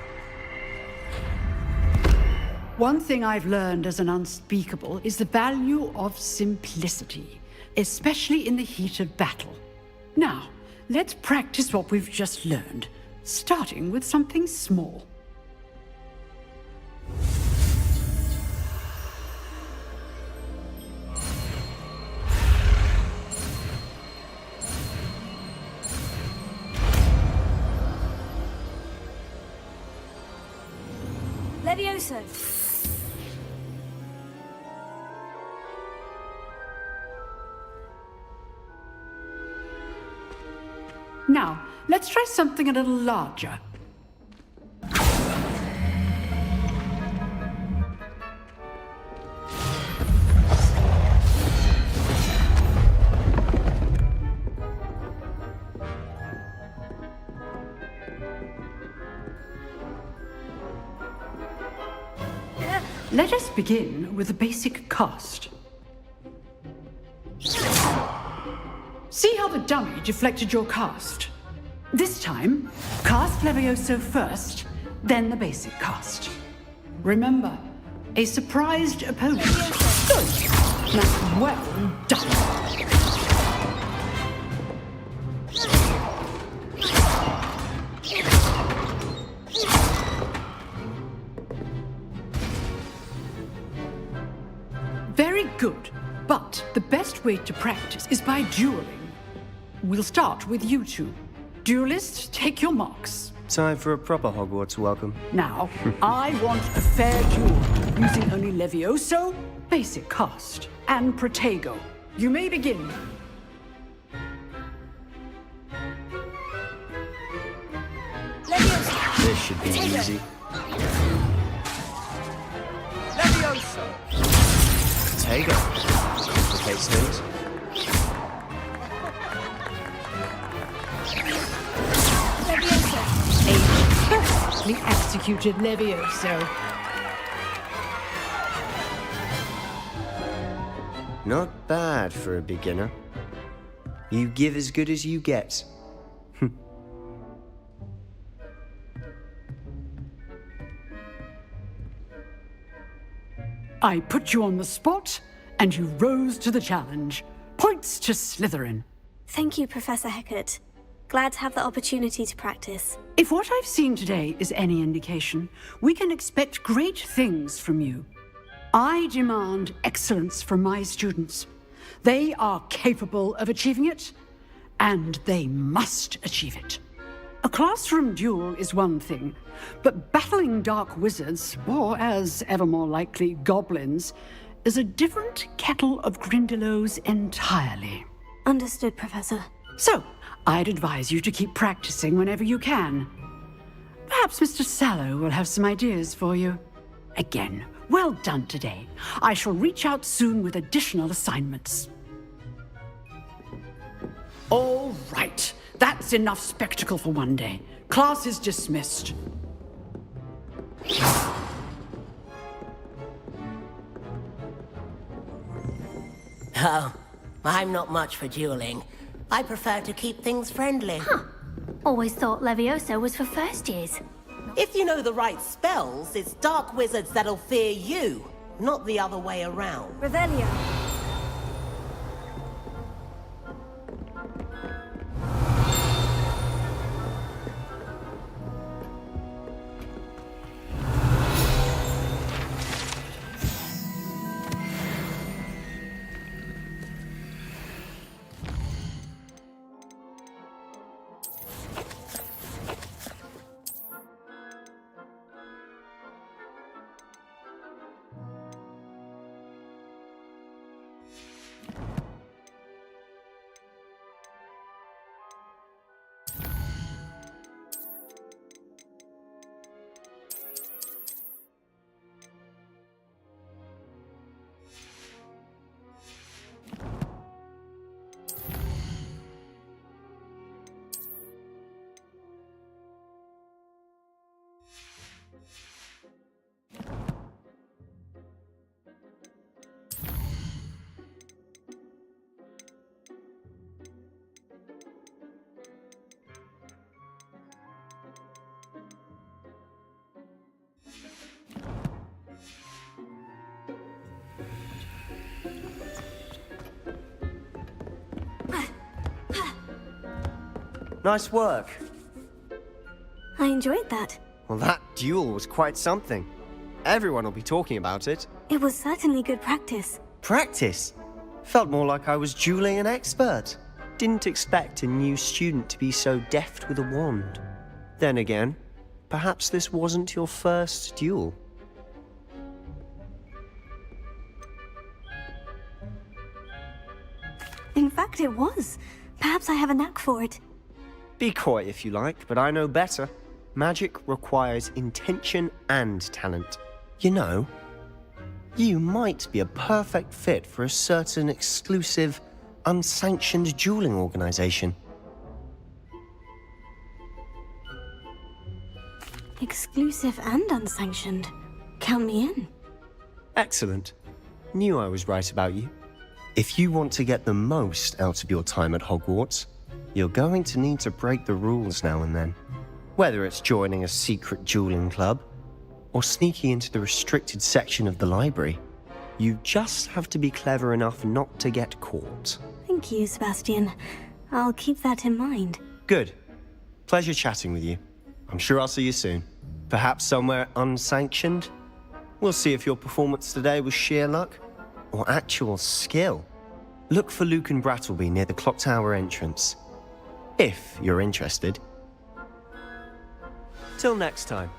One thing I've learned as an unspeakable is the value of simplicity, especially in the heat of battle. Now, let's practice what we've just learned, starting with something small. Levioso. Now, let's try something a little larger. Let us begin with a basic cast. See how the dummy deflected your cast? This time, cast Levioso first, then the basic cast. Remember, a surprised opponent. Good. Now, well done. Very good. But the best way to practice is by dueling. We'll start with you two. Duelists, take your marks. Time for a proper Hogwarts welcome. Now, I want a fair duel, using only Levioso, basic cast, and Protego. You may begin. should be easy. Levioso! Potato. Complicates things. Perfectly executed Levioso. Not bad for a beginner. You give as good as you get. I put you on the spot, and you rose to the challenge. Points to Slytherin. Thank you, Professor Hecat. Glad to have the opportunity to practice. If what I've seen today is any indication, we can expect great things from you. I demand excellence from my students. They are capable of achieving it, and they must achieve it. A classroom duel is one thing, but battling dark wizards, or as ever more likely, goblins, is a different kettle of Grindylows entirely. Understood, Professor. So, I'd advise you to keep practicing whenever you can. Perhaps Mr. Sallow will have some ideas for you. Again, well done today. I shall reach out soon with additional assignments. All right. That's enough spectacle for one day. Class is dismissed. Oh, I'm not much for dueling. I prefer to keep things friendly. Always thought Levioso was for first years. If you know the right spells, it's dark wizards that'll fear you, not the other way around. Revelio. Nice work. I enjoyed that. Well, that duel was quite something. Everyone will be talking about it. It was certainly good practice. Practice? Felt more like I was dueling an expert. Didn't expect a new student to be so deft with a wand. Then again, perhaps this wasn't your first duel. In fact, it was. Perhaps I have a knack for it. Be coy if you like, but I know better. Magic requires intention and talent. You know, you might be a perfect fit for a certain exclusive, unsanctioned dueling organization. Exclusive and unsanctioned. Count me in. Excellent. Knew I was right about you. If you want to get the most out of your time at Hogwarts, you're going to need to break the rules now and then. Whether it's joining a secret dueling club, or sneaking into the restricted section of the library, you just have to be clever enough not to get caught. Thank you, Sebastian. I'll keep that in mind. Good. Pleasure chatting with you. I'm sure I'll see you soon. Perhaps somewhere unsanctioned? We'll see if your performance today was sheer luck or actual skill. Look for Luke and Brattleby near the clock tower entrance, if you're interested. Till next time.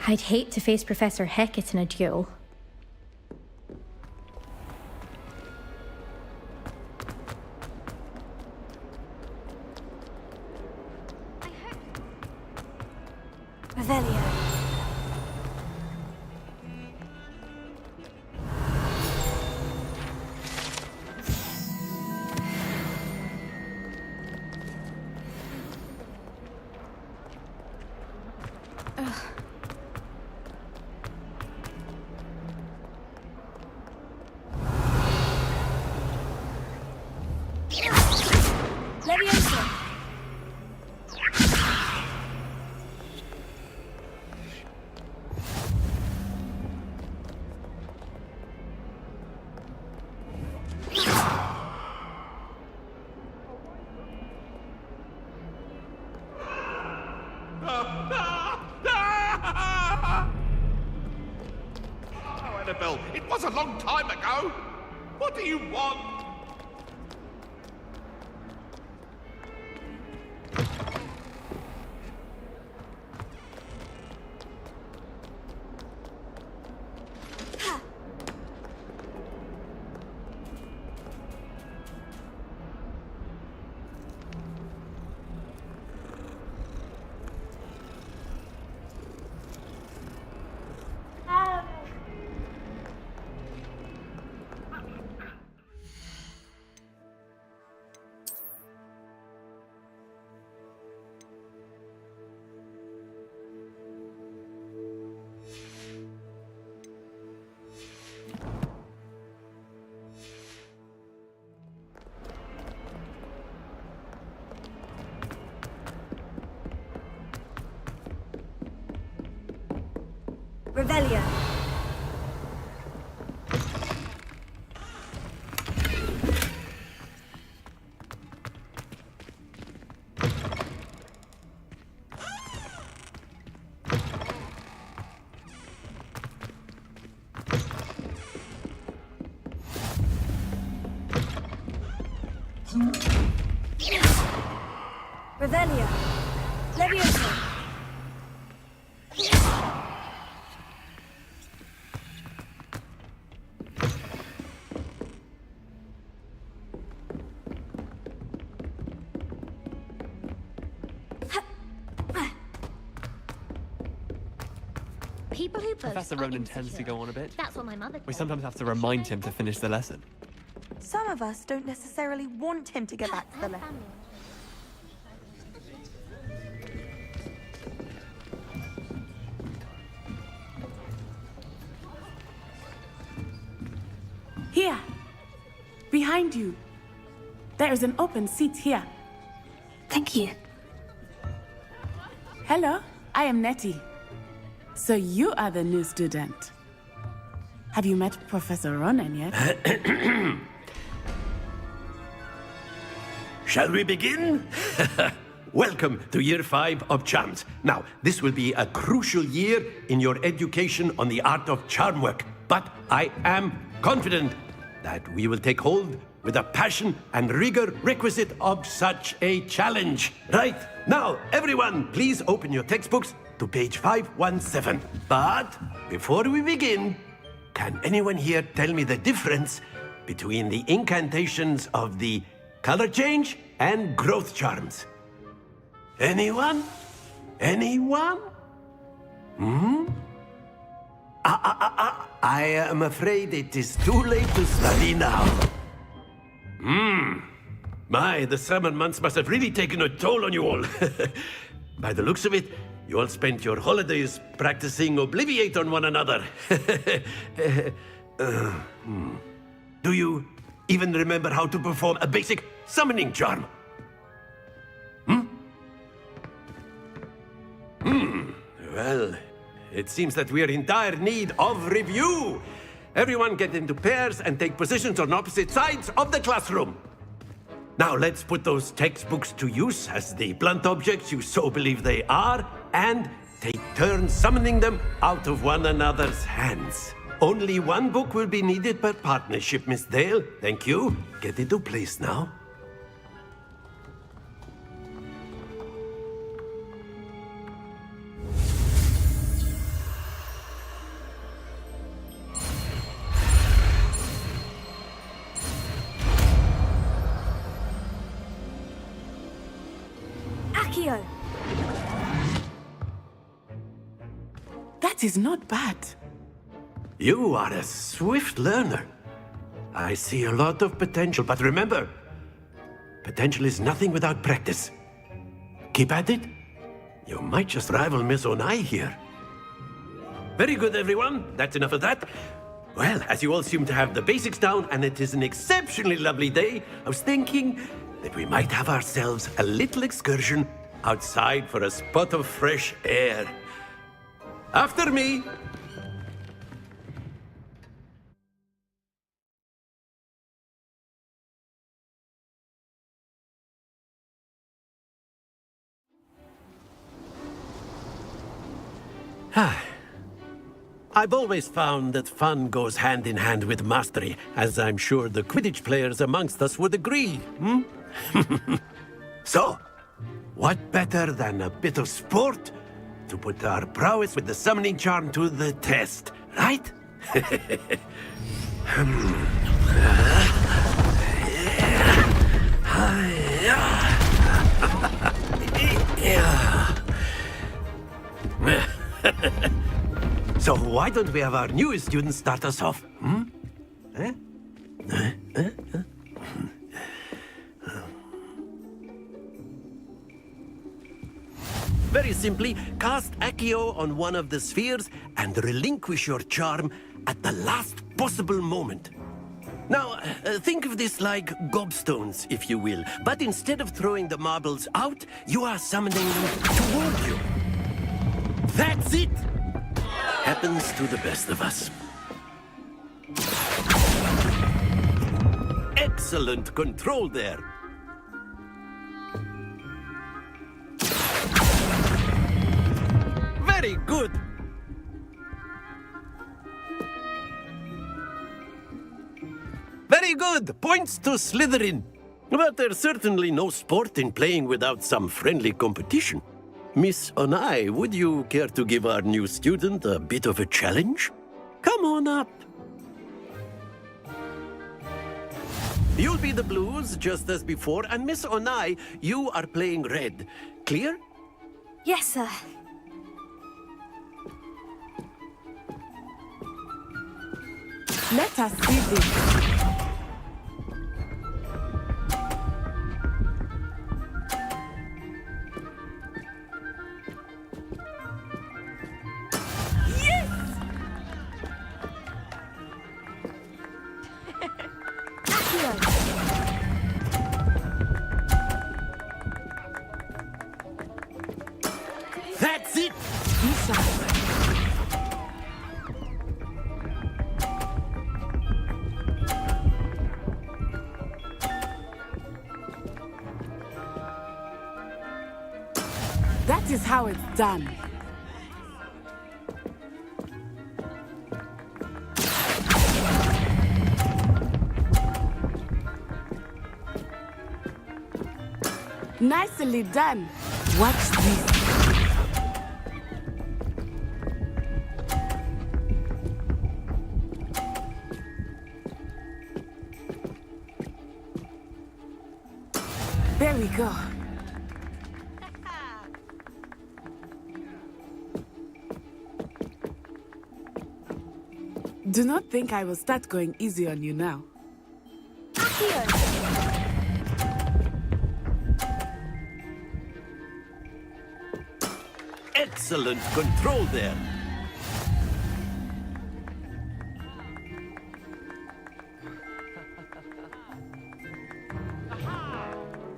I'd hate to face Professor Hecat in a duel. Revelio. Leviosa. Oh, Annabelle, it was a long time ago. What do you want? Revelio. Revelio. Leviosa. People who boast Professor are Ronan tends to insecure. go on a bit. That's what my mother We told sometimes have to remind him to finish the lesson. Some of us don't necessarily want him to get back to the lesson. Here. Behind you. There is an open seat here. Thank you. Hello, I am Nettie. So you are the new student. Have you met Professor Ronan yet? Shall we begin? Welcome to Year 5 of Charms. Now, this will be a crucial year in your education on the art of charm work, but I am confident that we will take hold with the passion and rigor requisite of such a challenge. Right, now, everyone, please open your textbooks to page 517. But before we begin, can anyone here tell me the difference between the incantations of the color change and growth charms? Anyone? Anyone? I am afraid it is too late to study now. My, the summer months must have really taken a toll on you all. By the looks of it, you all spent your holidays practicing Obliviate on one another. Do you even remember how to perform a basic summoning charm? Well, it seems that we are in dire need of review. Everyone get into pairs and take positions on opposite sides of the classroom. Now let's put those textbooks to use as the blunt objects you so believe they are, and take turns summoning them out of one another's hands. Only one book will be needed per partnership, Miss Dale. Thank you. Get into place now. That is not bad. You are a swift learner. I see a lot of potential, but remember, potential is nothing without practice. Keep at it. You might just rival Miss Onai here. Very good, everyone. That's enough of that. Well, as you all seem to have the basics down, and it is an exceptionally lovely day, I was thinking that we might have ourselves a little excursion outside for a spot of fresh air. After me! I've always found that fun goes hand in hand with mastery, as I'm sure the Quidditch players amongst us would agree, So, what better than a bit of sport to put our prowess with the summoning charm to the test, right? So why don't we have our newest student start us off? Very simply, cast Accio on one of the spheres and relinquish your charm at the last possible moment. Now, think of this like gobstones, if you will. But instead of throwing the marbles out, you are summoning them toward you. That's it! Happens to the best of us. Excellent control there. Very good. Very good. Points to Slytherin. But there's certainly no sport in playing without some friendly competition. Miss Onai, would you care to give our new student a bit of a challenge? Come on up. You'll be the blues, just as before, and Miss Onai, you are playing red. Clear? Yes, sir. Let us see this. That's it! That is how it's done. Nicely done. Watch this. There we go. Do not think I will start going easy on you now. Excellent control there.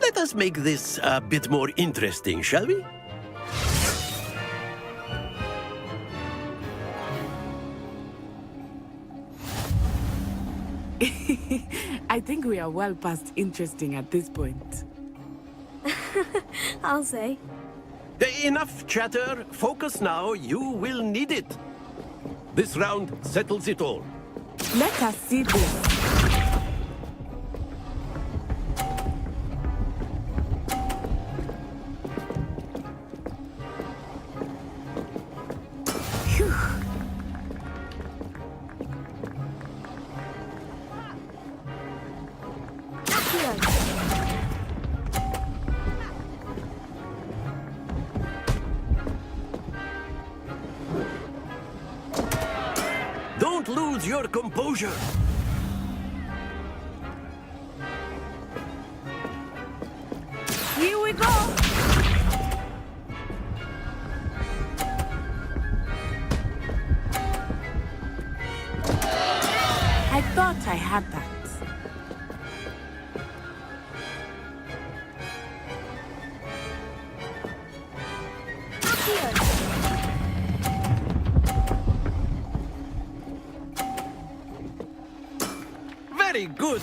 Let us make this a bit more interesting, shall we? I think we are well past interesting at this point. I'll say. Enough chatter. Focus now. You will need it. This round settles it all. Let us see this. your composure. Here we go! I thought I had that. Very good.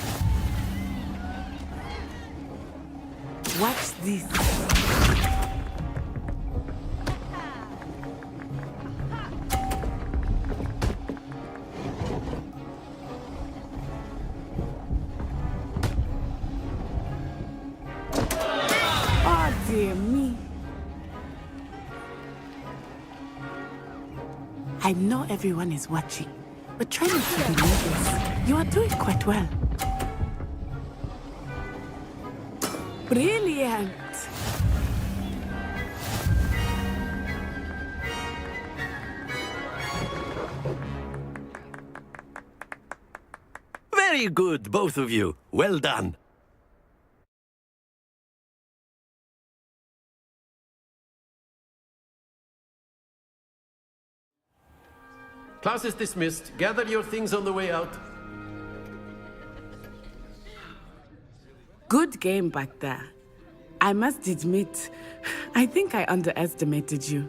Watch this. Oh, dear me. I know everyone is watching, but try not to be nervous. You are doing quite well. Brilliant! Very good, both of you. Well done. Class is dismissed. Gather your things on the way out. Good game back there. I must admit, I think I underestimated you.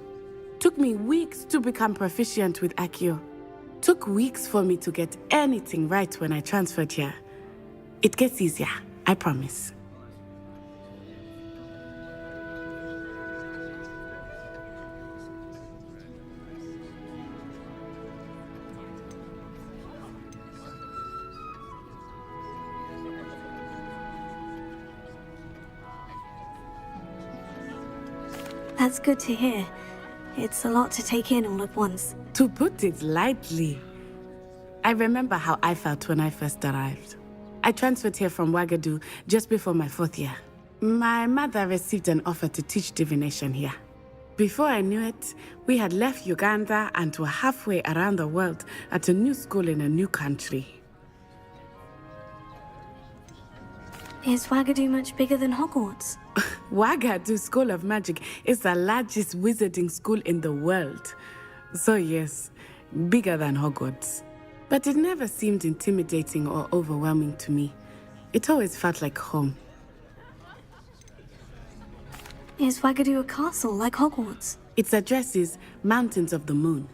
Took me weeks to become proficient with Accio. Took weeks for me to get anything right when I transferred here. It gets easier, I promise. That's good to hear. It's a lot to take in all at once. To put it lightly, I remember how I felt when I first arrived. I transferred here from Ouagadougou just before my 4th year. My mother received an offer to teach divination here. Before I knew it, we had left Uganda and were halfway around the world at a new school in a new country. Is Ouagadougou much bigger than Hogwarts? Ouagadougou School of Magic is the largest wizarding school in the world. So yes, bigger than Hogwarts. But it never seemed intimidating or overwhelming to me. It always felt like home. Is Ouagadougou a castle like Hogwarts? Its address is Mountains of the Moon.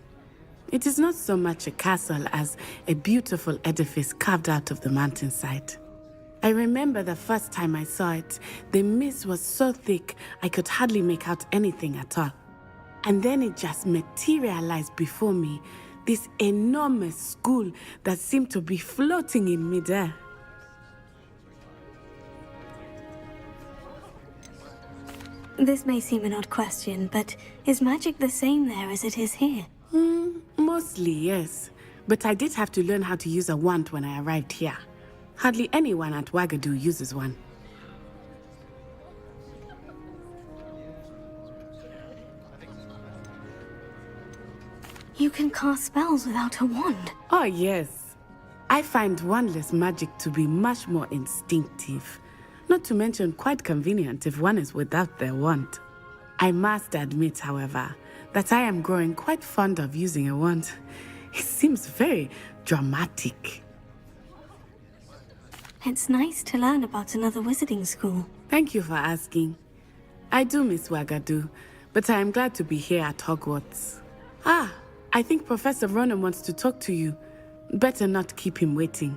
It is not so much a castle as a beautiful edifice carved out of the mountainside. I remember the first time I saw it, the mist was so thick I could hardly make out anything at all. And then it just materialized before me, this enormous school that seemed to be floating in midair. This may seem an odd question, but is magic the same there as it is here? Mostly, yes. But I did have to learn how to use a wand when I arrived here. Hardly anyone at Ouagadougou uses one. You can cast spells without a wand. Oh, yes. I find wandless magic to be much more instinctive. Not to mention quite convenient if one is without their wand. I must admit, however, that I am growing quite fond of using a wand. It seems very dramatic. It's nice to learn about another wizarding school. Thank you for asking. I do miss Ouagadougou, but I am glad to be here at Hogwarts. Ah, I think Professor Ronan wants to talk to you. Better not keep him waiting.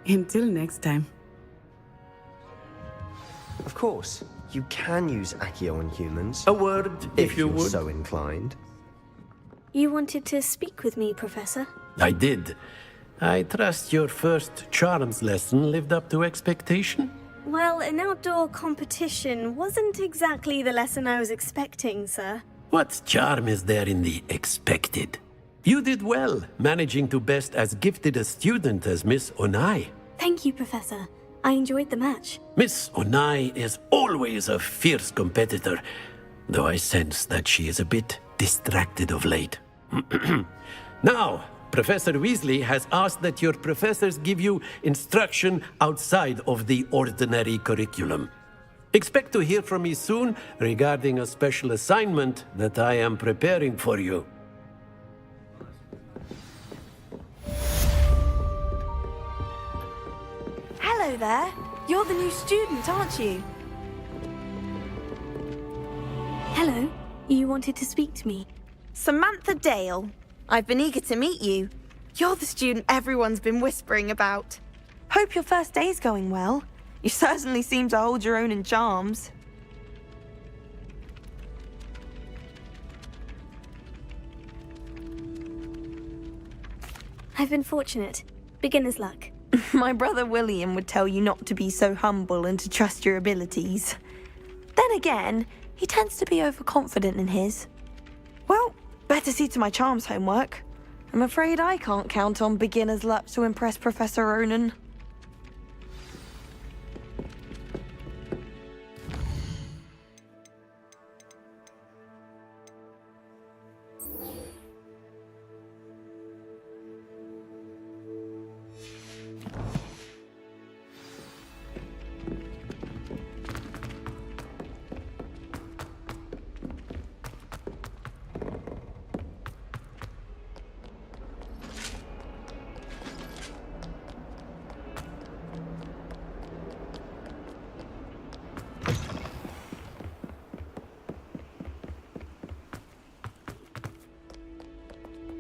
Until next time. Of course, you can use Accio on humans. A word, if you you're would. so inclined. You wanted to speak with me, Professor? I did. I trust your first charms lesson lived up to expectation? Well, an outdoor competition wasn't exactly the lesson I was expecting, sir. What charm is there in the expected? You did well, managing to best as gifted a student as Miss Onai. Thank you, Professor. I enjoyed the match. Miss Onai is always a fierce competitor, though I sense that she is a bit distracted of late. Now, Professor Weasley has asked that your professors give you instruction outside of the ordinary curriculum. Expect to hear from me soon regarding a special assignment that I am preparing for you. Hello there. You're the new student, aren't you? Hello. You wanted to speak to me? Samantha Dale. I've been eager to meet you. You're the student everyone's been whispering about. Hope your first day's going well. You certainly seem to hold your own in charms. I've been fortunate. Beginner's luck. My brother William would tell you not to be so humble and to trust your abilities. Then again, he tends to be overconfident in his. Well, better see to my charms homework. I'm afraid I can't count on beginner's luck to impress Professor Ronan.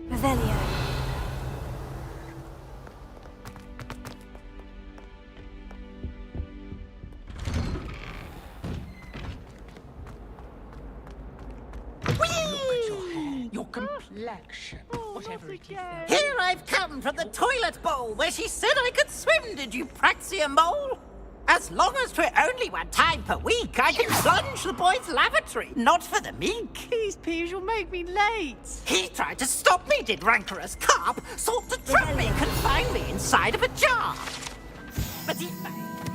Revelio. Your complexion, whatever it is. Here I've come from the toilet bowl where she said I could swim, did you praxia mole? As long as we're only one time per week, I can plunge the boys' lavatory, not for the meek. These peas will make me late. He tried to stop me, did rancorous carp, sought to trap me, confine me inside of a jar. But he failed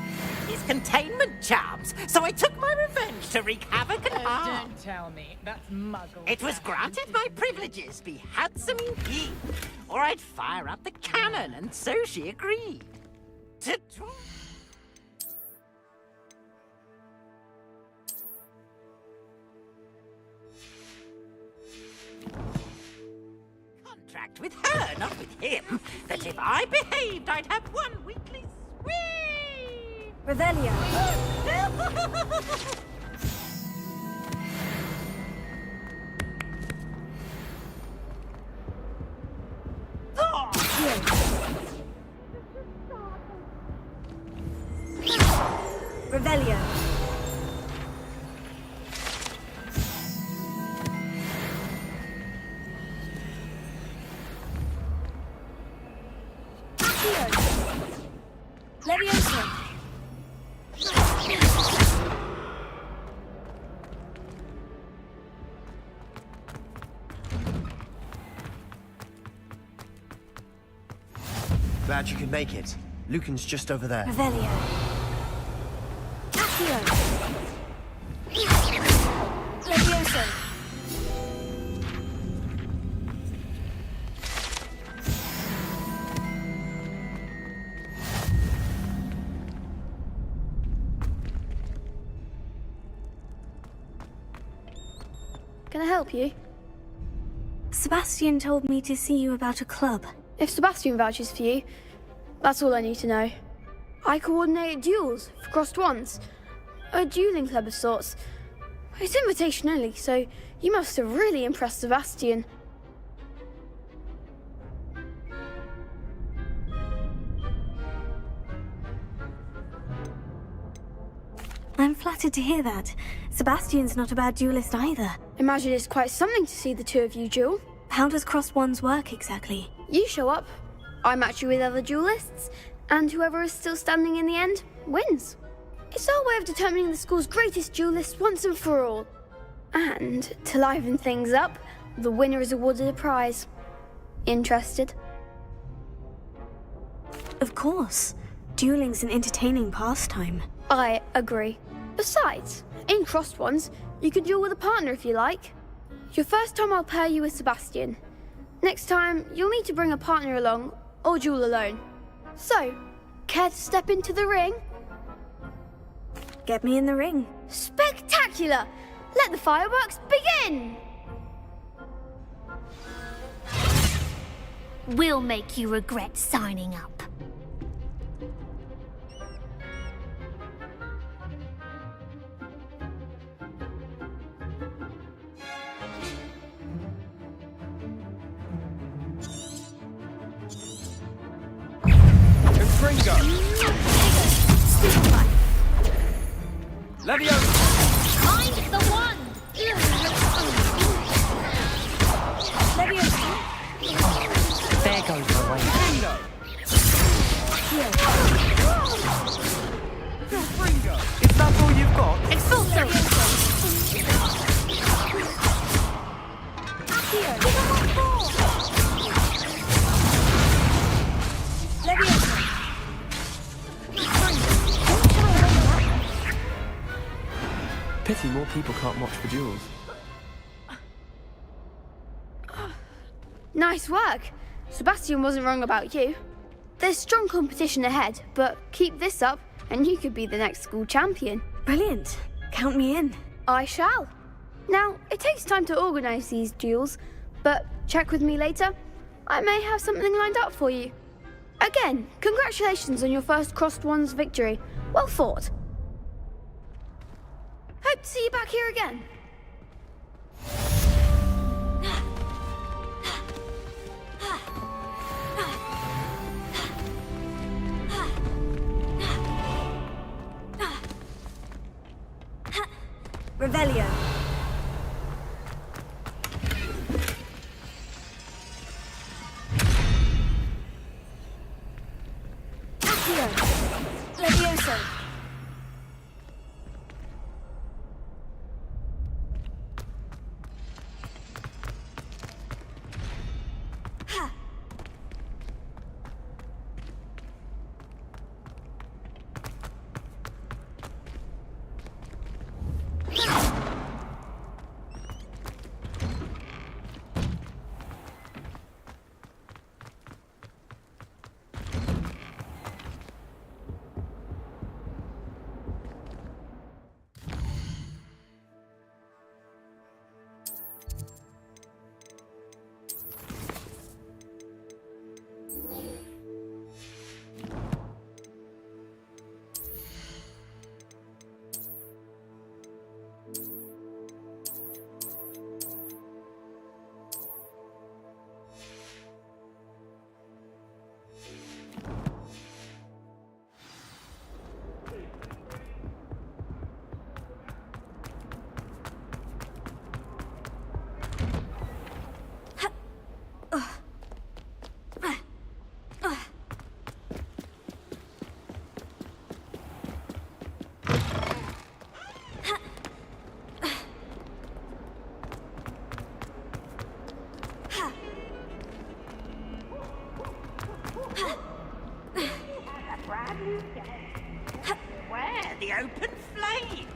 his containment charms, so I took my revenge to wreak havoc and harm. Don't tell me, that's muggle. It was granted my privileges be handsome indeed, or I'd fire up the cannon, and so she agreed. Contract with her, not with him, that if I behaved, I'd have one weekly swing. Revelio. Revelio. Leviosa. Glad you could make it. Lucan's just over there. Revelio. Accio. Leviosa. Can I help you? Sebastian told me to see you about a club. If Sebastian vouches for you, that's all I need to know. I coordinate duels for crossed wands. A dueling club of sorts. It's invitation only, so you must have really impressed Sebastian. I'm flattered to hear that. Sebastian's not a bad duelist either. Imagine it's quite something to see the two of you duel. How does crossed wands work exactly? You show up, I match you with other duelists, and whoever is still standing in the end wins. It's our way of determining the school's greatest duelist once and for all. And to liven things up, the winner is awarded a prize. Interested? Of course. Dueling's an entertaining pastime. I agree. Besides, in crossed ones, you can duel with a partner if you like. Your first time I'll pair you with Sebastian. Next time, you'll need to bring a partner along, or duel alone. So, care to step into the ring? Get me in the ring. Spectacular! Let the fireworks begin! We'll make you regret signing up. Confringo! Leviosa! Find the one! Leviosa! There goes my way. Confringo! Is that all you've got? Expulso! Accio! Leviosa! Pity more people can't watch the duels. Nice work. Sebastian wasn't wrong about you. There's strong competition ahead, but keep this up and you could be the next school champion. Brilliant. Count me in. I shall. Now, it takes time to organise these duels, but check with me later. I may have something lined up for you. Again, congratulations on your first Crossed Wands victory. Well fought. Hope to see you back here again. Revelio. Accio. Levioso. Where? The open flame!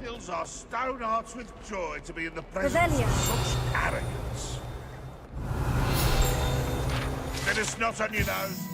Fills our stone hearts with joy to be in the presence Revelio. of such arrogance. Let us not on your nose.